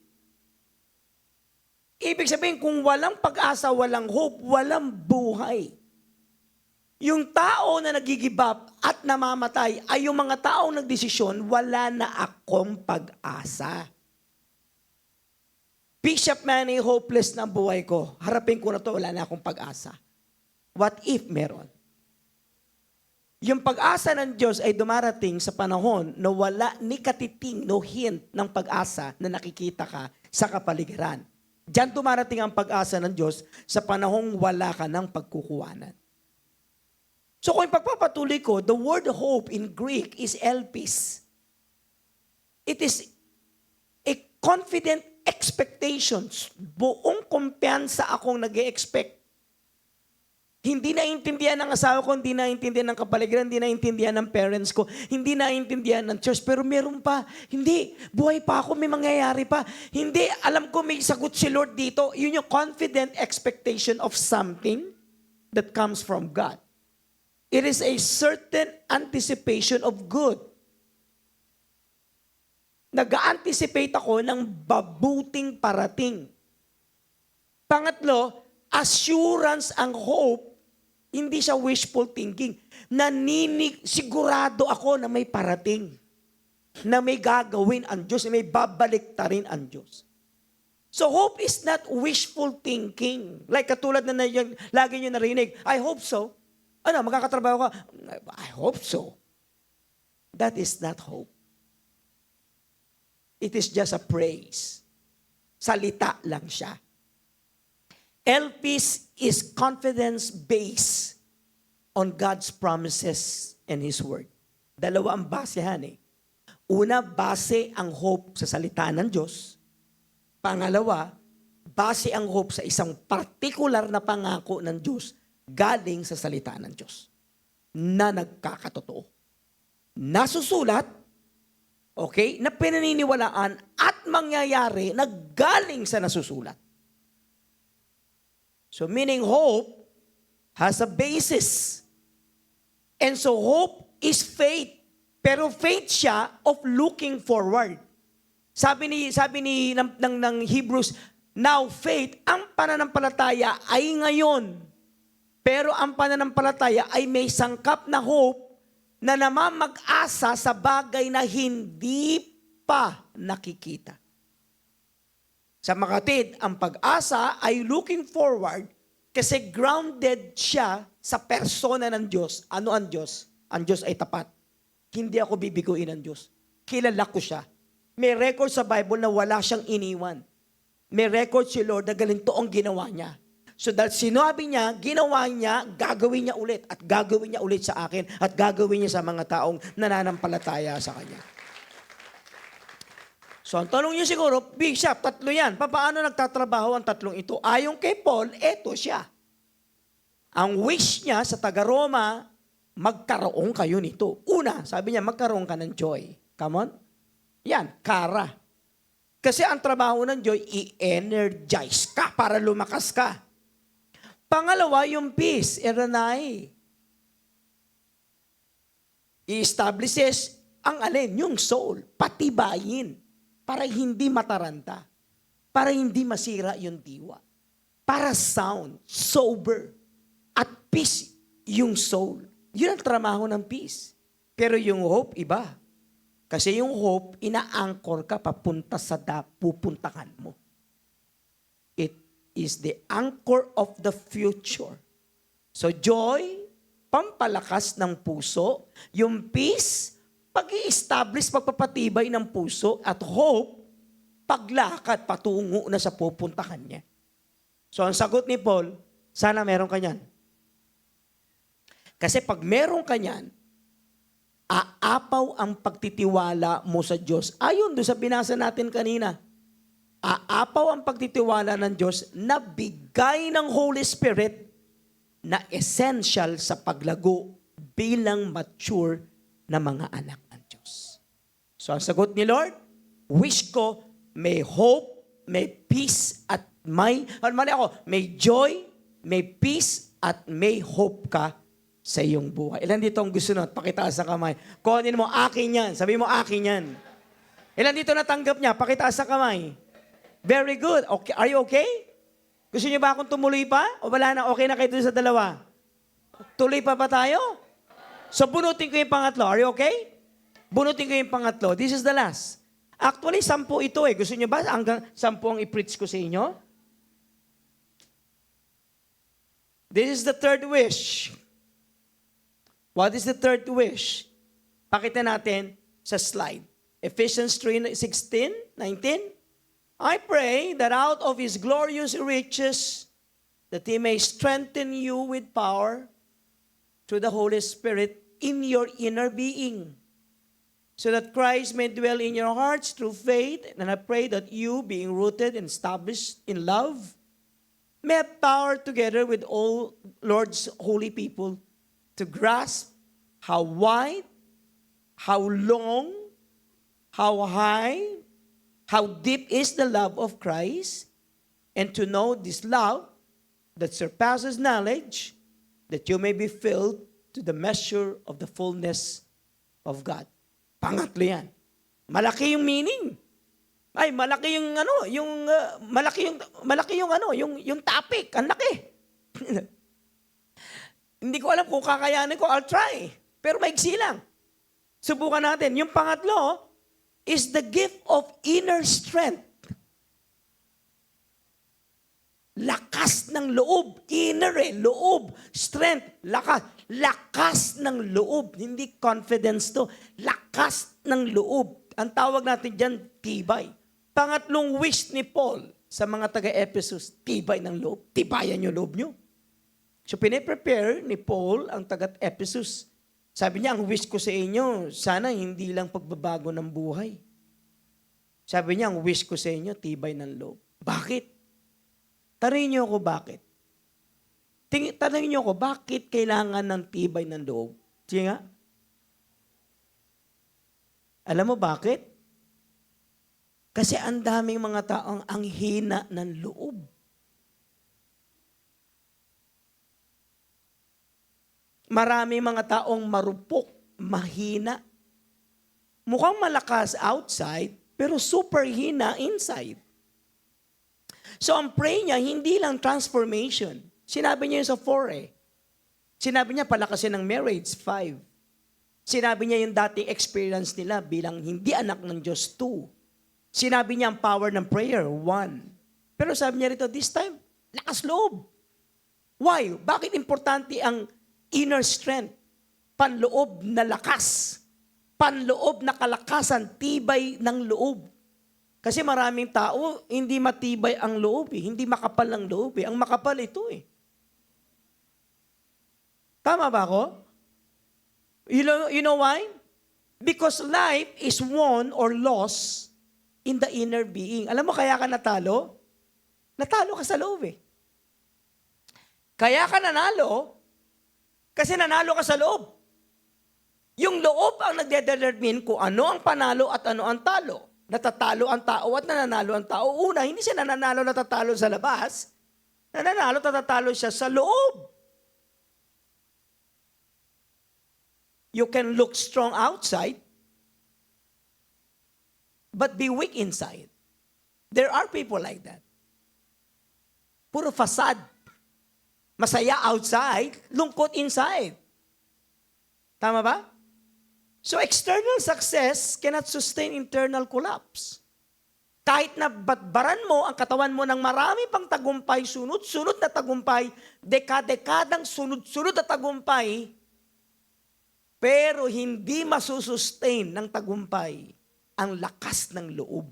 Ibig sabihin, kung walang pag-asa, walang hope, walang buhay. Yung tao na nag-give up at namamatay ay yung mga taong nagdesisyon, wala na akong pag-asa. Bishop Manny, hopeless na ang buhay ko. Harapin ko na to, wala na akong pag-asa. What if meron? Yung pag-asa ng Diyos ay dumarating sa panahon na wala ni katiting, no hint ng pag-asa na nakikita ka sa kapaligiran. Diyan dumarating ang pag-asa ng Diyos sa panahong wala ka ng pagkukuhanan. So kung pagpapatuloy ko, the word hope in Greek is elpis. It is a confident expectations. Buong kumpiyansa akong nag-e-expect. Hindi naiintindihan ng asawa ko, hindi naiintindihan ng kapaligiran, hindi naiintindihan ng parents ko, hindi naiintindihan ng church, pero meron pa. Hindi, buhay pa ako, may mangyayari pa. Hindi, alam ko may sagot si Lord dito. Yun yung confident expectation of something that comes from God. It is a certain anticipation of good. Nag-anticipate ako ng babuting parating. Pangatlo, assurance ang hope, hindi siya wishful thinking. Sigurado ako na may parating, na may gagawin ang Diyos, na may babalik ta rin ang Diyos. So hope is not wishful thinking. Like katulad na lagi nyo narinig, I hope so. Ano, magkakatrabaho ka? I hope so. That is not hope. It is just a praise. Salita lang siya. Elpis is confidence based on God's promises and His Word. Dalawa ang basehan Una, base ang hope sa salita ng Diyos. Pangalawa, base ang hope sa isang particular na pangako ng Diyos galing sa salita ng Diyos na nagkakatotoo. Nasusulat, okay, na pinaniniwalaan at mangyayari na galing sa nasusulat. So meaning hope has a basis. And so hope is faith. Pero faith siya of looking forward. Sabi ni ng Hebrews, now faith, ang pananampalataya ay ngayon. Pero ang pananampalataya ay may sangkap na hope na namamag-asa sa bagay na hindi pa nakikita. Sa makatid, ang pag-asa ay looking forward kasi grounded siya sa persona ng Diyos. Ano ang Diyos? Ang Diyos ay tapat. Hindi ako bibiguin ng Diyos. Kilala ko siya. May record sa Bible na wala siyang iniwan. May record si Lord na ganito ang ginawa niya. So dahil sinabi niya, ginawa niya, gagawin niya ulit at gagawin niya ulit sa akin at gagawin niya sa mga taong nananampalataya sa Kanya. So ang tanong niyo siguro, Bishop, tatlo yan. Paano nagtatrabaho ang tatlong ito? Ayon kay Paul, eto siya. Ang wish niya sa taga-Roma, magkaroon kayo nito. Una, sabi niya, magkaroon ka ng joy. Come on. Yan, kara. Kasi ang trabaho ng joy, i-energize ka para lumakas ka. Pangalawa, yung peace, eranay. I-establishes ang alin, yung soul, patibayin, para hindi mataranta, para hindi masira yung diwa, para sound, sober, at peace yung soul. Yun ang trabaho ng peace. Pero yung hope, iba. Kasi yung hope, ina-anchor ka papunta sa pupuntahan mo. It is the anchor of the future. So joy, pampalakas ng puso. Yung peace, pag-i-establish, pagpapatibay ng puso. At hope, paglakad, patungo na sa pupuntahan niya. So ang sagot ni Paul, sana meron ka niyan. Kasi pag meron ka niyan, aapaw ang pagtitiwala mo sa Diyos. Ayon doon sa binasa natin kanina. Aapaw ang pagtitiwala ng Diyos na bigay ng Holy Spirit na essential sa paglago bilang mature na mga anak ng Diyos. So ang sagot ni Lord, wish ko may hope, may peace at may joy, may peace at may hope ka sa iyong buhay. Ilan dito ang gusto nun? Pakitaas sa kamay. Kuhanin mo, akin yan. Sabi mo, akin yan. Ilan dito natanggap niya? Pakitaas sa kamay. Very good. Okay. Are you okay? Gusto niyo ba akong tumuloy pa? O wala na? Okay na kayo dito sa dalawa? Tuloy pa ba tayo? So, bunutin ko yung pangatlo. Are you okay? Bunutin ko yung pangatlo. This is the last. Actually, 10 ito eh. Gusto niyo ba hanggang 10 ang i-preach ko sa inyo? This is the third wish. What is the third wish? Pakita natin sa slide. Ephesians 3:16, 19. I pray that out of His glorious riches, that He may strengthen you with power through the Holy Spirit in your inner being, so that Christ may dwell in your hearts through faith. And I pray that you, being rooted and established in love, may have power together with all Lord's holy people to grasp how wide, how long, how high, how deep is the love of Christ, and to know this love that surpasses knowledge, that you may be filled to the measure of the fullness of God. Pangatlo yan. Malaki yung meaning. Ay, malaki yung yung topic. Ang laki. Hindi ko alam kung kakayanin ko. I'll try. Pero maigsi lang. Subukan natin. Yung pangatlo is the gift of inner strength. Lakas ng loob. Inner loob. Strength. Lakas. Lakas ng loob. Hindi confidence to. Lakas ng loob. Ang tawag natin dyan, tibay. Pangatlong wish ni Paul sa mga taga-Ephesus, tibay ng loob. Tibayan yung loob nyo. So, piniprepare ni Paul ang taga-Ephesus. Sabi niya, ang wish ko sa inyo, sana hindi lang pagbabago ng buhay. Sabi niya, ang wish ko sa inyo, tibay ng loob. Bakit? Tarihin niyo ako bakit. Tanongin niyo ko, bakit kailangan ng tibay ng loob? Sige nga. Alam mo bakit? Kasi ang daming mga taong ang hina ng loob. Maraming mga taong marupok, mahina. Mukhang malakas outside, pero super hina inside. So ang pray niya, hindi lang transformation. Sinabi niya yun sa 4 eh. Sinabi niya palakasin ng marriage, 5. Sinabi niya yung dating experience nila bilang hindi anak ng Diyos, 2. Sinabi niya ang power ng prayer, 1. Pero sabi niya rito, this time, lakas loob. Why? Bakit importante ang inner strength? Panloob na lakas. Panloob na kalakasan, tibay ng loob. Kasi maraming tao, hindi matibay ang loob eh. Hindi makapal ang loob eh. Ang makapal ito eh. Tama ba ako? You know why? Because life is won or lost in the inner being. Alam mo kaya ka natalo? Natalo ka sa loob eh. Kaya ka nanalo kasi nanalo ka sa loob. Yung loob ang nagdedetermine kung ano ang panalo at ano ang talo. Natatalo ang tao at nananalo ang tao. Una, hindi siya nananalo natatalo sa labas. Nananalo natatalo siya sa loob. You can look strong outside, but be weak inside. There are people like that. Puro facade. Masaya outside, lungkot inside. Tama ba? So external success cannot sustain internal collapse. Kahit na batbaran mo ang katawan mo ng marami pang tagumpay, sunod-sunod na tagumpay, dekadang sunod-sunod na tagumpay, pero hindi masusustain ng tagumpay ang lakas ng loob.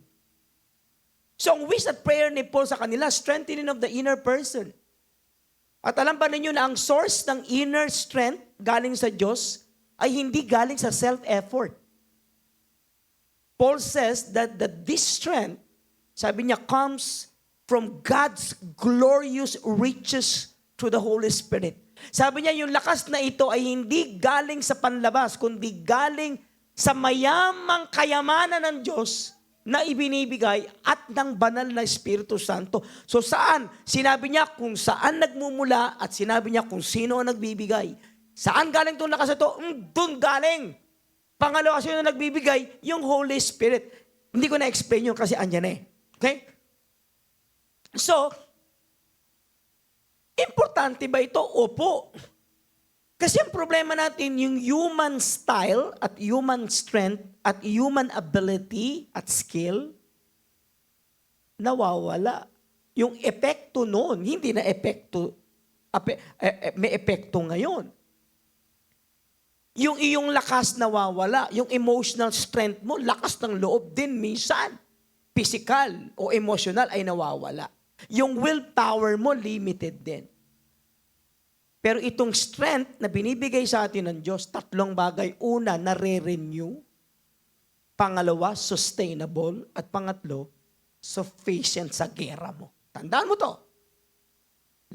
So ang wish at prayer ni Paul sa kanila, strengthening of the inner person. At alam ba ninyo na ang source ng inner strength galing sa Diyos ay hindi galing sa self-effort. Paul says that this strength, sabi niya, comes from God's glorious riches through the Holy Spirit. Sabi niya, yung lakas na ito ay hindi galing sa panlabas, kundi galing sa mayamang kayamanan ng Diyos na ibinibigay at ng banal na Espiritu Santo. So saan? Sinabi niya kung saan nagmumula at sinabi niya kung sino ang nagbibigay. Saan galing itong lakas ito? Doon galing. Pangalawa, sino nagbibigay? Yung Holy Spirit. Hindi ko na-explain yun kasi andyan eh. Okay? So, importante ba ito? Opo. Kasi ang problema natin, yung human style at human strength at human ability at skill, nawawala. Yung epekto noon, hindi na epekto, may epekto ngayon. Yung iyong lakas nawawala. Yung emotional strength mo, lakas ng loob din minsan. Physical o emotional ay nawawala. Yung willpower mo, limited din. Pero itong strength na binibigay sa atin ng Diyos, 3 bagay. Una, nare-renew. Pangalawa, sustainable. At pangatlo, sufficient sa gera mo. Tandaan mo to.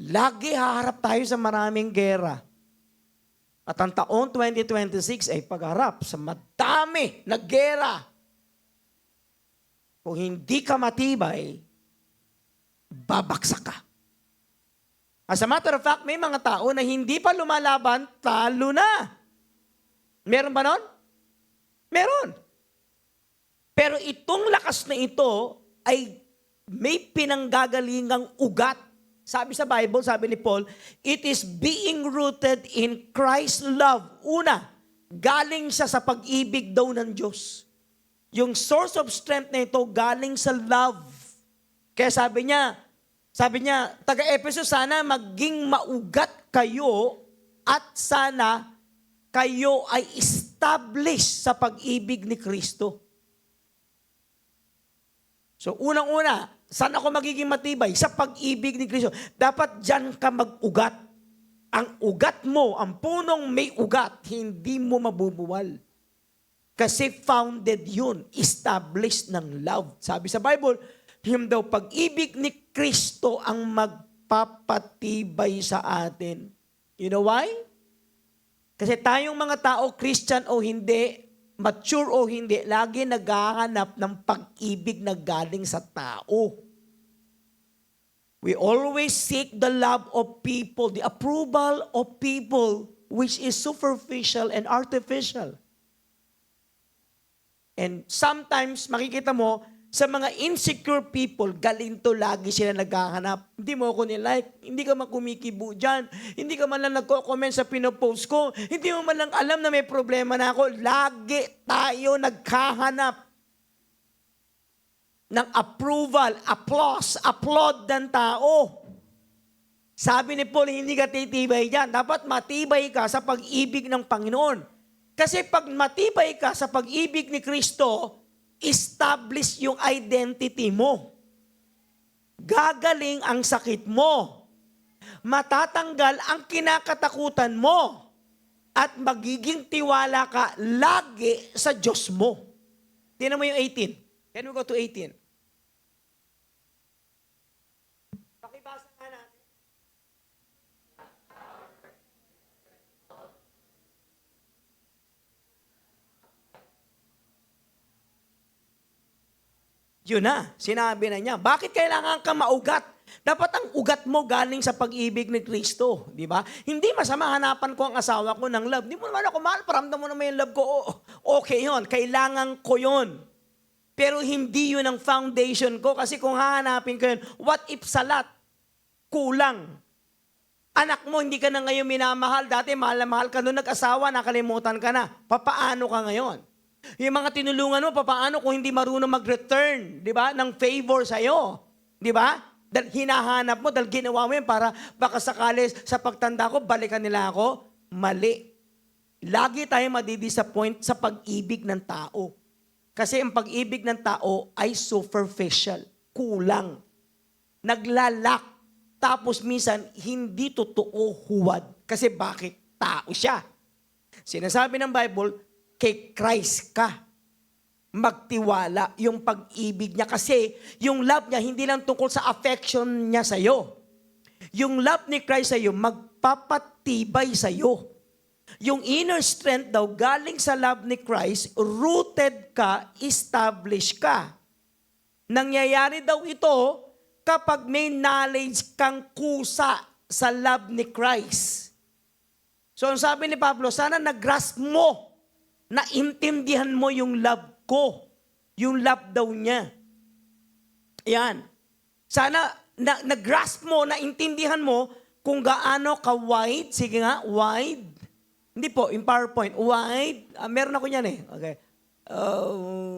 Lagi haharap tayo sa maraming gera. At ang taon 2026 ay pagharap sa madami na gera. Kung hindi ka matibay, babaksak ka. As a matter of fact, may mga tao na hindi pa lumalaban, talo na. Meron ba nun? Meron. Pero itong lakas na ito ay may pinanggagalingang ugat. Sabi sa Bible, sabi ni Paul, it is being rooted in Christ's love. Una, galing siya sa pag-ibig daw ng Diyos. Yung source of strength na ito galing sa love. Kaya sabi niya, taga-Efeso, sana maging maugat kayo at sana kayo ay established sa pag-ibig ni Kristo. So, unang-una, saan ako magiging matibay? Sa pag-ibig ni Kristo. Dapat dyan ka mag-ugat. Ang ugat mo, ang punong may ugat, hindi mo mabubuwal. Kasi founded yun, established ng love. Sabi sa Bible, yung daw pag-ibig ni Kristo ang magpapatibay sa atin. You know why? Kasi tayong mga tao, Christian o hindi, mature o hindi, lagi naghahanap ng pag-ibig na galing sa tao. We always seek the love of people, the approval of people, which is superficial and artificial. And sometimes, makikita mo, sa mga insecure people, galinto lagi sila naghahanap. Hindi mo ako nilike, hindi ka makumikibo dyan, hindi ka man lang nagko-comment sa pinopost ko, hindi mo man lang alam na may problema na ako. Lagi tayo naghahanap ng approval, applause, applaud ng tao. Sabi ni Paul, hindi ka titibay dyan. Dapat matibay ka sa pag-ibig ng Panginoon. Kasi pag matibay ka sa pag-ibig ni Kristo, establish yung identity mo. Gagaling ang sakit mo. Matatanggal ang kinakatakutan mo. At magiging tiwala ka lagi sa Diyos mo. Tingnan mo yung 18. Can we go to 18? Pakibasa nga natin. Yun na, sinabi na niya. Bakit kailangan ka maugat? Dapat ang ugat mo galing sa pag-ibig ni Kristo, di ba? Hindi masama hanapan ko ang asawa ko ng love. Di mo naman ako mahal, paramdam mo naman yung love ko. Okay yun, kailangan ko yun. Pero hindi yun ang foundation ko kasi kung hahanapin ko yun, what if salat? Kulang. Anak mo, hindi ka na ngayon minamahal. Dati mahal na mahal ka doon, nag-asawa, nakalimutan ka na. Papaano ka ngayon? Yung mga tinulungan mo, papaano kung hindi marunong mag-return, di ba, ng favor sa'yo? Di ba? Dahil hinahanap mo, dahil ginawa mo yun para baka sakali sa pagtanda ko, balikan nila ako. Mali. Lagi tayo madidisappoint sa pag-ibig ng tao. Kasi ang pag-ibig ng tao ay superficial. Kulang. Naglalak. Tapos minsan, hindi totoo huwad. Kasi bakit? Tao siya. Sinasabi ng Bible, kay Christ ka. Magtiwala yung pag-ibig niya. Kasi yung love niya, hindi lang tungkol sa affection niya sa'yo. Yung love ni Christ sa'yo, magpapatibay sa'yo. Yung inner strength daw, galing sa love ni Christ, rooted ka, established ka. Nangyayari daw ito kapag may knowledge kang kusa sa love ni Christ. So ang sabi ni Pablo, sana nag-grasp mo, naintindihan mo yung love ko. Yung love daw niya. Yan. Sana nag-grasp mo, naintindihan mo kung gaano ka-wide. Sige nga, wide. Hindi po, in PowerPoint. Wide. Meron ako niyan eh. Okay.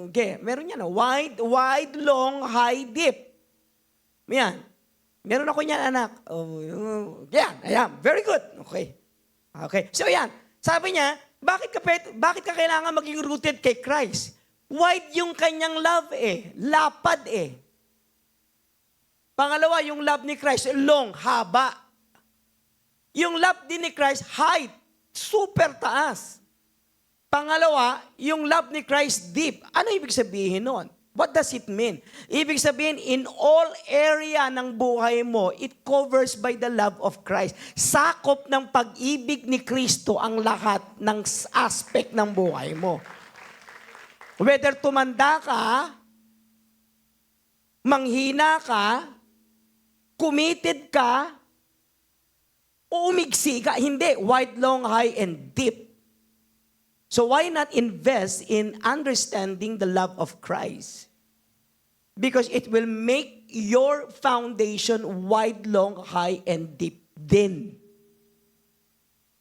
Okay, meron yan. Wide, long, high, deep. Yan. Meron ako niyan, anak. Yan. Ayan. Very good. Okay. Okay. So yan. Sabi niya, bakit ka kailangan maging rooted kay Christ? Wide yung kanyang love eh. Lapad eh. Pangalawa, yung love ni Christ, long, haba. Yung love din ni Christ, height, super taas. Pangalawa, yung love ni Christ, deep. Ano ibig sabihin nun? What does it mean? Ibig sabihin, in all area ng buhay mo, it covers by the love of Christ. Sakop ng pag-ibig ni Kristo ang lahat ng aspect ng buhay mo. Whether tumanda ka, manghina ka, committed ka, o umigsi ka, hindi. Wide, long, high, and deep. So why not invest in understanding the love of Christ? Because it will make your foundation wide, long, high, and deep din.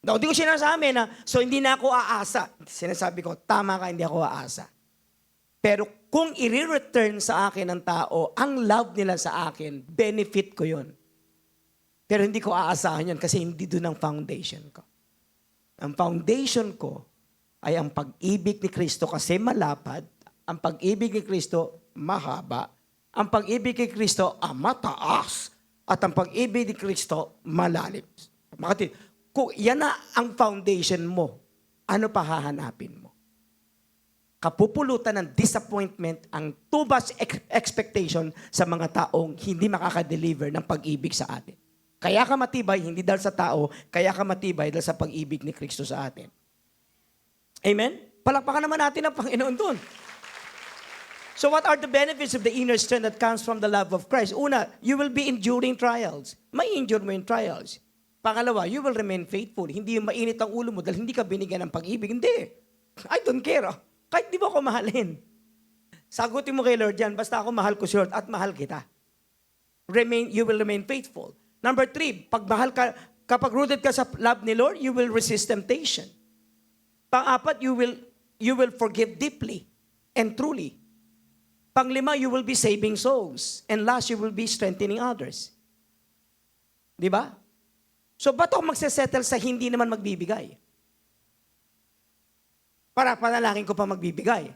Now, hindi ko sinasabi na, so hindi na ako aasa. Sinasabi ko, tama ka, hindi ako aasa. Pero kung i-return sa akin ng tao, ang love nila sa akin, benefit ko yun. Pero hindi ko aasahan yun kasi hindi doon ang foundation ko. Ang foundation ko, ay ang pag-ibig ni Kristo kasi malapad, ang pag-ibig ni Kristo mahaba, ang pag-ibig ni Kristo mataas, at ang pag-ibig ni Kristo malalim. Kung yan na ang foundation mo, ano pa hahanapin mo? Kapupulutan ng disappointment ang too much expectation sa mga taong hindi makaka-deliver ng pag-ibig sa atin. Kaya ka matibay, hindi dahil sa tao, kaya ka matibay dahil sa pag-ibig ni Kristo sa atin. Amen? Palakpakan naman natin ang Panginoon doon. So what are the benefits of the inner strength that comes from the love of Christ? Una, you will be enduring trials. May endure mo yung trials. Pangalawa, you will remain faithful. Hindi yung mainit ang ulo mo dahil hindi ka binigyan ng pag-ibig. Hindi. I don't care. Kahit di mo ako mahalin. Sagutin mo kay Lord yan, basta ako mahal ko si Lord at mahal kita. You will remain faithful. Number 3, kapag rooted ka sa love ni Lord, you will resist temptation. Pang-4, you will forgive deeply and truly. Pang-5, you will be saving souls. And last, you will be strengthening others. Di ba? So, ba't ako magsesettle sa hindi naman magbibigay? Para panalangin ko pa magbibigay.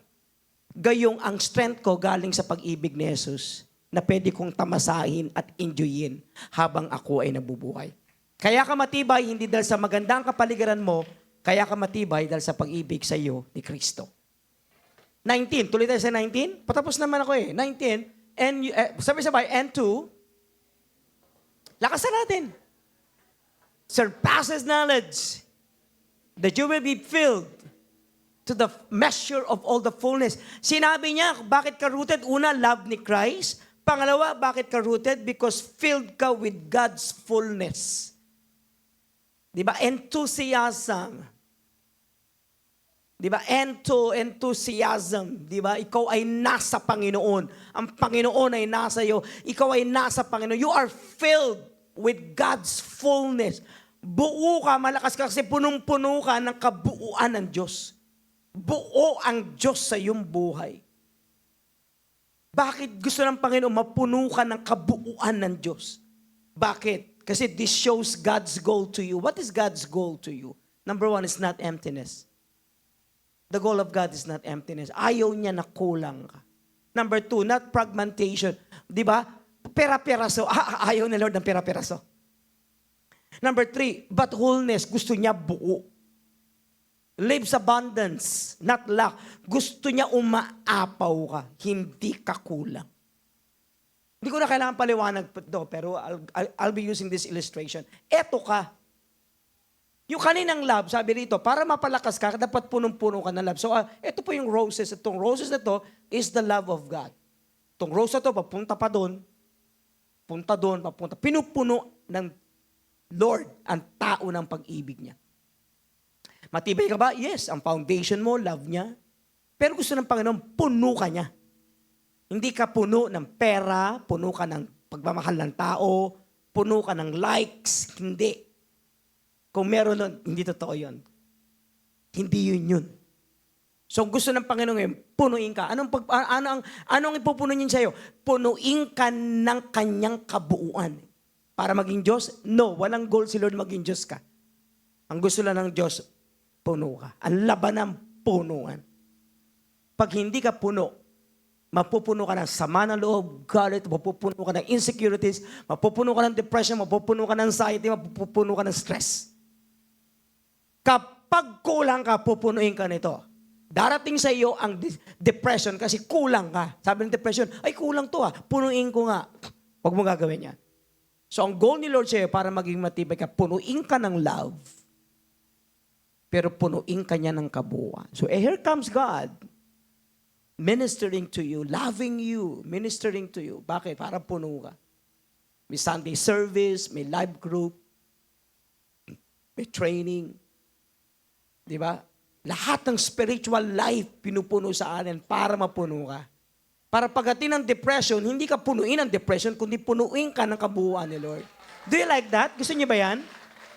Gayong ang strength ko galing sa pag-ibig ni Jesus na pwede kong tamasahin at enjoyin habang ako ay nabubuhay. Kaya ka matibay, hindi dahil sa magandang kapaligiran mo, kaya ka matibay dahil sa pag-ibig sa iyo ni Kristo. 19, tuloy tayo sa 19. Patapos naman ako 19, and sabay-sabay, and 2, lakasan natin. Surpasses knowledge, that you will be filled to the measure of all the fullness. Sinabi niya, bakit ka rooted? Una, love ni Christ. Pangalawa, bakit ka rooted? Because filled ka with God's fullness. Diba? Enthusiasm. Diba? Enthusiasm. Diba? Ikaw ay nasa Panginoon. Ang Panginoon ay nasa iyo. Ikaw ay nasa Panginoon. You are filled with God's fullness. Buo ka, malakas ka kasi punong-puno ka ng kabuuan ng Diyos. Buo ang Diyos sa iyong buhay. Bakit gusto ng Panginoon mapuno ka ng kabuuan ng Diyos? Bakit? Kasi this shows God's goal to you. What is God's goal to you? Number 1 is not emptiness. The goal of God is not emptiness. Ayaw niya na kulang ka. Number 2, not fragmentation. Di ba? Pera-peraso. Ayaw ni Lord ng pera-peraso. Number 3, but wholeness. Gusto niya buo. Lives abundance, not lack. Gusto niya umaapaw ka. Hindi ka kulang. Hindi ko na kailangan paliwanag ito, pero I'll be using this illustration. Eto ka. Yung kaninang love, sabi rito, para mapalakas ka, dapat punong-puno ka ng love. So, ito po yung roses. Itong roses na to is the love of God. Itong rose na to, papunta pa doon. Punta doon, papunta. Pinupuno ng Lord ang tao ng pag-ibig niya. Matibay ka ba? Yes. Ang foundation mo, love niya. Pero gusto ng Panginoon, puno ka niya. Hindi ka puno ng pera, puno ka ng pagmamahal ng tao, puno ka ng likes. Hindi. Kung meron nun, hindi totoo yun. Hindi yun. So gusto ng Panginoon ngayon, punuin ka. Anong ipupuno niya sa'yo? Punuin ka ng kanyang kabuuan. Para maging Diyos? No, walang goal si Lord maging Diyos ka. Ang gusto lang ng Diyos, puno ka. Ang laban ng punuan. Pag hindi ka puno, mapupuno ka ng sama ng loob, galit, mapupuno ka ng insecurities, mapupuno ka ng depression, mapupuno ka ng anxiety, mapupuno ka ng stress. Kapag kulang ka, pupunuin ka nito. Darating sa iyo ang depression kasi kulang ka. Sabi ng depression, ay kulang to punuin ko nga. Huwag mo gagawin yan. So ang goal ni Lord sa'yo para maging matibay ka, punuin ka ng love, pero punuin ka niya ng kabuuan. So here comes God, ministering to you, loving you, ministering to you. Bakit? Para puno ka. May Sunday service, may live group, may training. Di ba? Lahat ng spiritual life pinupuno sa atin para mapuno ka. Para pagdating ng depression, hindi ka punuin ng depression, kundi punuin ka ng kabuuan ni Lord. Do you like that? Gusto niyo ba yan?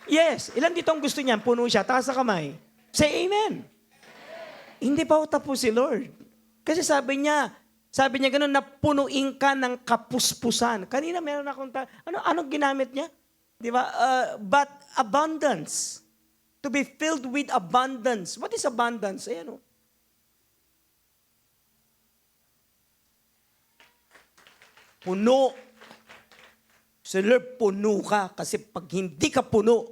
Yes. Ilan dito ang gusto niyan? Puno siya. Taas sa kamay. Say amen. Hindi pa tapos si Lord. Kasi sabi niya gano'n, na punuin ka ng kapuspusan. Kanina meron akong, anong ginamit niya? Di ba? But abundance. To be filled with abundance. What is abundance? Ayan o. Puno. So Lord, puno ka. Kasi pag hindi ka puno,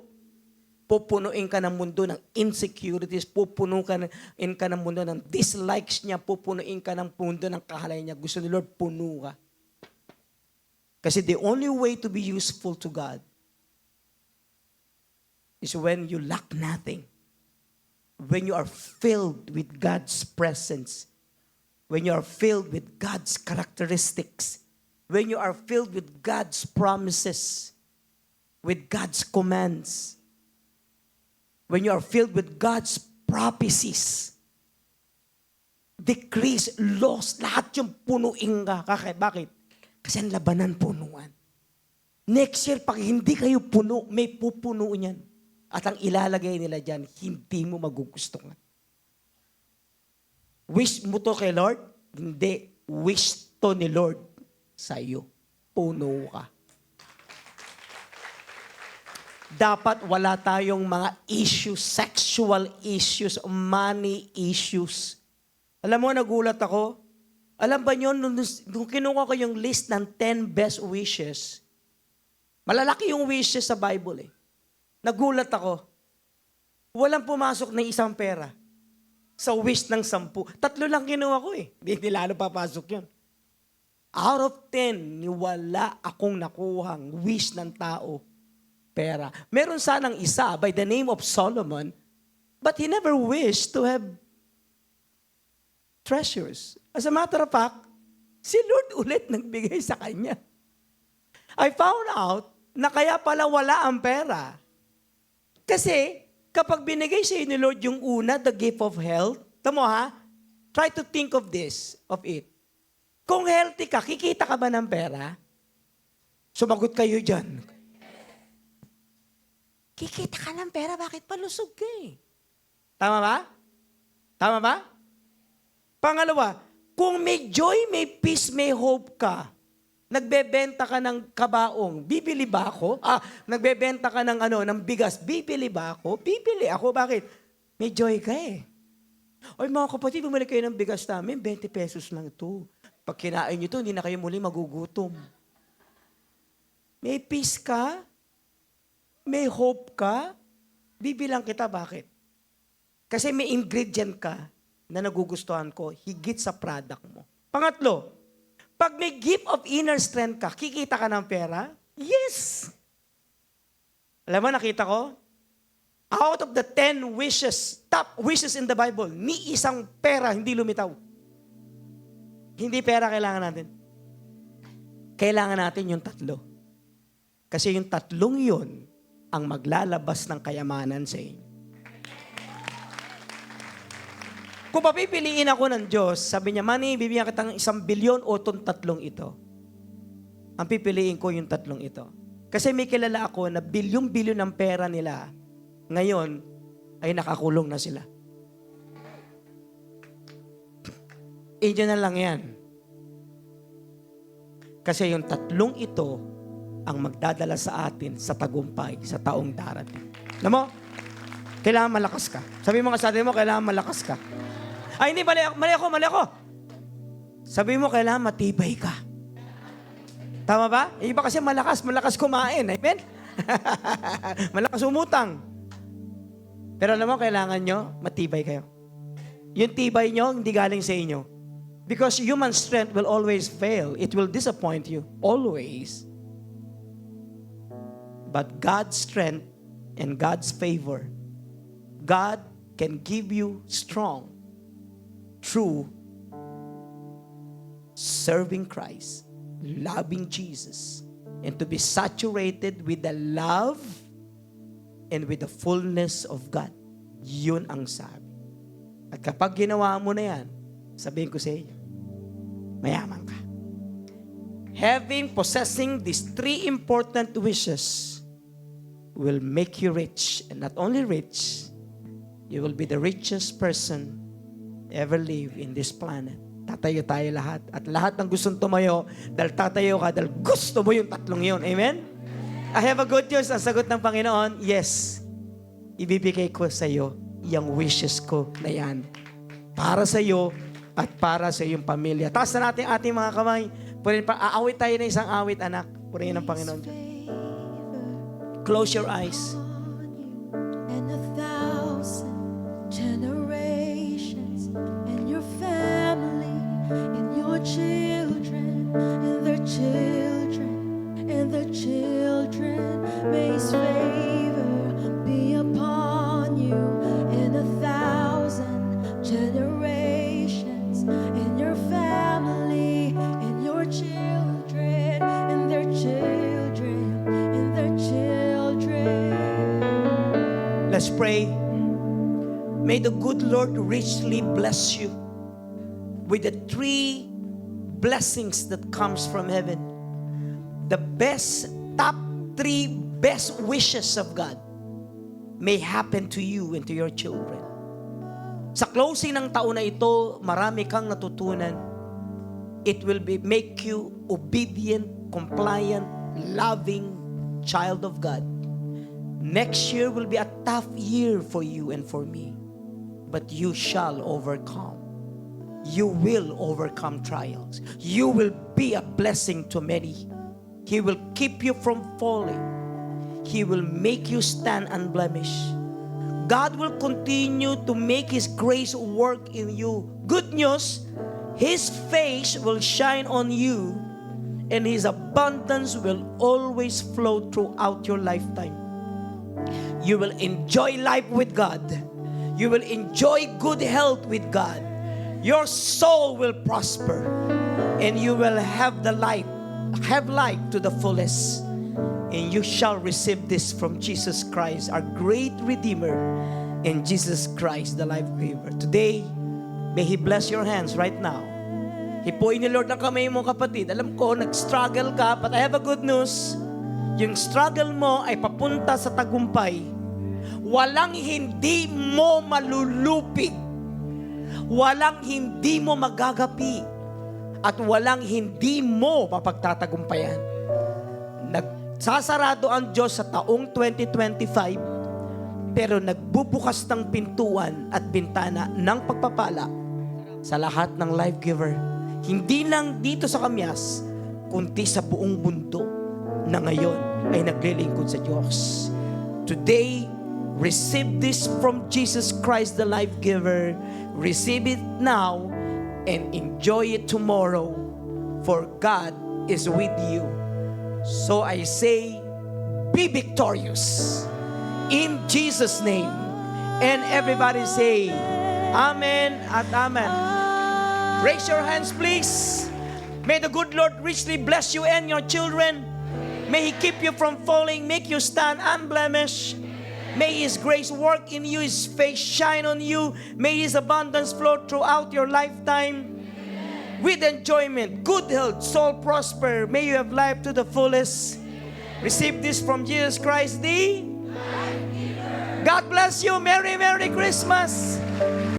pupunuin ka ng mundo ng insecurities, pupunuin ka ng mundo ng dislikes niya, pupunuin ka ng mundo ng kahalay niya. Gusto ni Lord, puno ka. Kasi the only way to be useful to God is when you lack nothing. When you are filled with God's presence. When you are filled with God's characteristics. When you are filled with God's promises. With God's commands. When you are filled with God's prophecies. Decrees, laws, lahat yung punuin ka. Bakit? Kasi ang labanan punuan. Next year, pag hindi kayo puno, may pupuno niyan. At ang ilalagay nila dyan, hindi mo magugustuhan. Wish mo to kay Lord? Hindi. Wish to ni Lord sa iyo. Puno ka. Dapat wala tayong mga issues, sexual issues, money issues. Alam mo, nagulat ako. Alam ba nyo, nung kinuha ko yung list ng 10 best wishes, malalaki yung wishes sa Bible eh. Nagulat ako. Walang pumasok na isang pera sa wish ng 10. 3 lang kinuha ko eh. Hindi lalo papasok yun. Out of 10, wala akong nakuhang wish ng tao. Pera. Meron sanang isa by the name of Solomon, but he never wished to have treasures. As a matter of fact, si Lord ulit nagbigay sa kanya. I found out na kaya pala wala ang pera. Kasi kapag binigay sa ni Lord yung una, the gift of health, tamo ha, try to think of it. Kung healthy ka, kikita ka ba ng pera? Sumagot kayo dyan. Kikita ka ng pera, bakit palusog ka eh? Tama ba? Tama ba? Pangalawa, kung may joy, may peace, may hope ka, nagbebenta ka ng kabaong, bibili ba ako? Nagbebenta ka ng ng bigas, bibili ba ako? Bibili ako. Bakit? May joy ka eh. Oy mga kapatid, bumili kayo ng bigas namin, 20 pesos lang ito. Pag kinain nyo ito, hindi na kayo muli magugutom. May peace ka? May hope ka? Bibilang kita, bakit? Kasi may ingredient ka na nagugustuhan ko, higit sa product mo. Pangatlo, pag may gift of inner strength ka, kikita ka ng pera? Yes! Alam mo, nakita ko? Out of the 10 wishes, top wishes in the Bible, ni isang pera hindi lumitaw. Hindi pera kailangan natin. Kailangan natin yung 3. Kasi yung 3 yun ang maglalabas ng kayamanan sa inyo. Kung papipiliin ako ng Diyos, sabi niya, Manny, bibigyan kita ng 1 bilyon o itong 3 ito. Ang pipiliin ko yung 3 ito. Kasi may kilala ako na bilyon-bilyon ng pera nila, ngayon ay nakakulong na sila. Inyo na lang yan. Kasi yung 3 ito ang magdadala sa atin sa tagumpay, sa taong darating. Alam mo, kailangan malakas ka. Sabi mo sa atin mo, kailangan malakas ka. Ay, hindi, mali ako. Sabi mo, kailangan matibay ka. Tama ba? Iba kasi malakas kumain. Amen? Malakas umutang. Pero alam mo, kailangan nyo, matibay kayo. Yung tibay nyo, hindi galing sa inyo. Because human strength will always fail. It will disappoint you. Always. But God's strength and God's favor, God can give you strong through serving Christ, loving Jesus, and to be saturated with the love and with the fullness of God. Yun ang sabi. At kapag ginawa mo na yan, sabihin ko sa inyo, mayaman ka. Possessing these 3 important wishes will make you rich. And not only rich, you will be the richest person ever live in this planet. Tatayo tayo lahat. At lahat ng gustong tumayo, dahil tatayo ka, dahil gusto mo yung 3 yun. Amen? I have a good news. Ang sagot ng Panginoon, yes. Ibibigay ko sa iyo yung wishes ko na yan. Para sa iyo at para sa iyong pamilya. Taas na natin ating mga kamay. Aawit tayo na isang awit, anak. Purihin ng Panginoon. Close your eyes. And 1,000 generations, and your family, and your children, and their children, and their children. May His favor be pray. May the good Lord richly bless you with the 3 blessings that comes from heaven. The top 3 best wishes of God may happen to you and to your children. Sa closing ng taon na ito, marami kang natutunan. It will make you obedient, compliant, loving child of God. Next year will be a tough year for you and for me. But you shall overcome. You will overcome trials. You will be a blessing to many. He will keep you from falling. He will make you stand unblemished. God will continue to make His grace work in you. Good news, His face will shine on you, and His abundance will always flow throughout your lifetime. You will enjoy life with God. You will enjoy good health with God. Your soul will prosper, and you will have life to the fullest. And you shall receive this from Jesus Christ, our great Redeemer, and Jesus Christ, the life giver. Today, may He bless your hands right now. Hipuin ni Lord ang kamay mo, kapatid. Alam ko, nag-struggle ka, but I have a good news. Yung struggle mo ay papunta sa tagumpay. Walang hindi mo malulupig. Walang hindi mo magagapi. At walang hindi mo mapagtatagumpayan. Nagsasarado ang Diyos sa taong 2025, pero nagbubukas ng pintuan at bintana ng pagpapala sa lahat ng life giver. Hindi lang dito sa Kamyas, kundi sa buong mundo na ngayon ay naglilingkod sa Diyos. Today, receive this from Jesus Christ, the life giver. Receive it now and enjoy it tomorrow, for God is with you. So I say, be victorious in Jesus' name. And everybody say, Amen at Amen. Raise your hands, please. May the good Lord richly bless you and your children. May He keep you from falling, make you stand unblemished. May His grace work in you, His face shine on you. May His abundance flow throughout your lifetime. With enjoyment, good health, soul prosper. May you have life to the fullest. Receive this from Jesus Christ, the God bless you. Merry, Merry Christmas.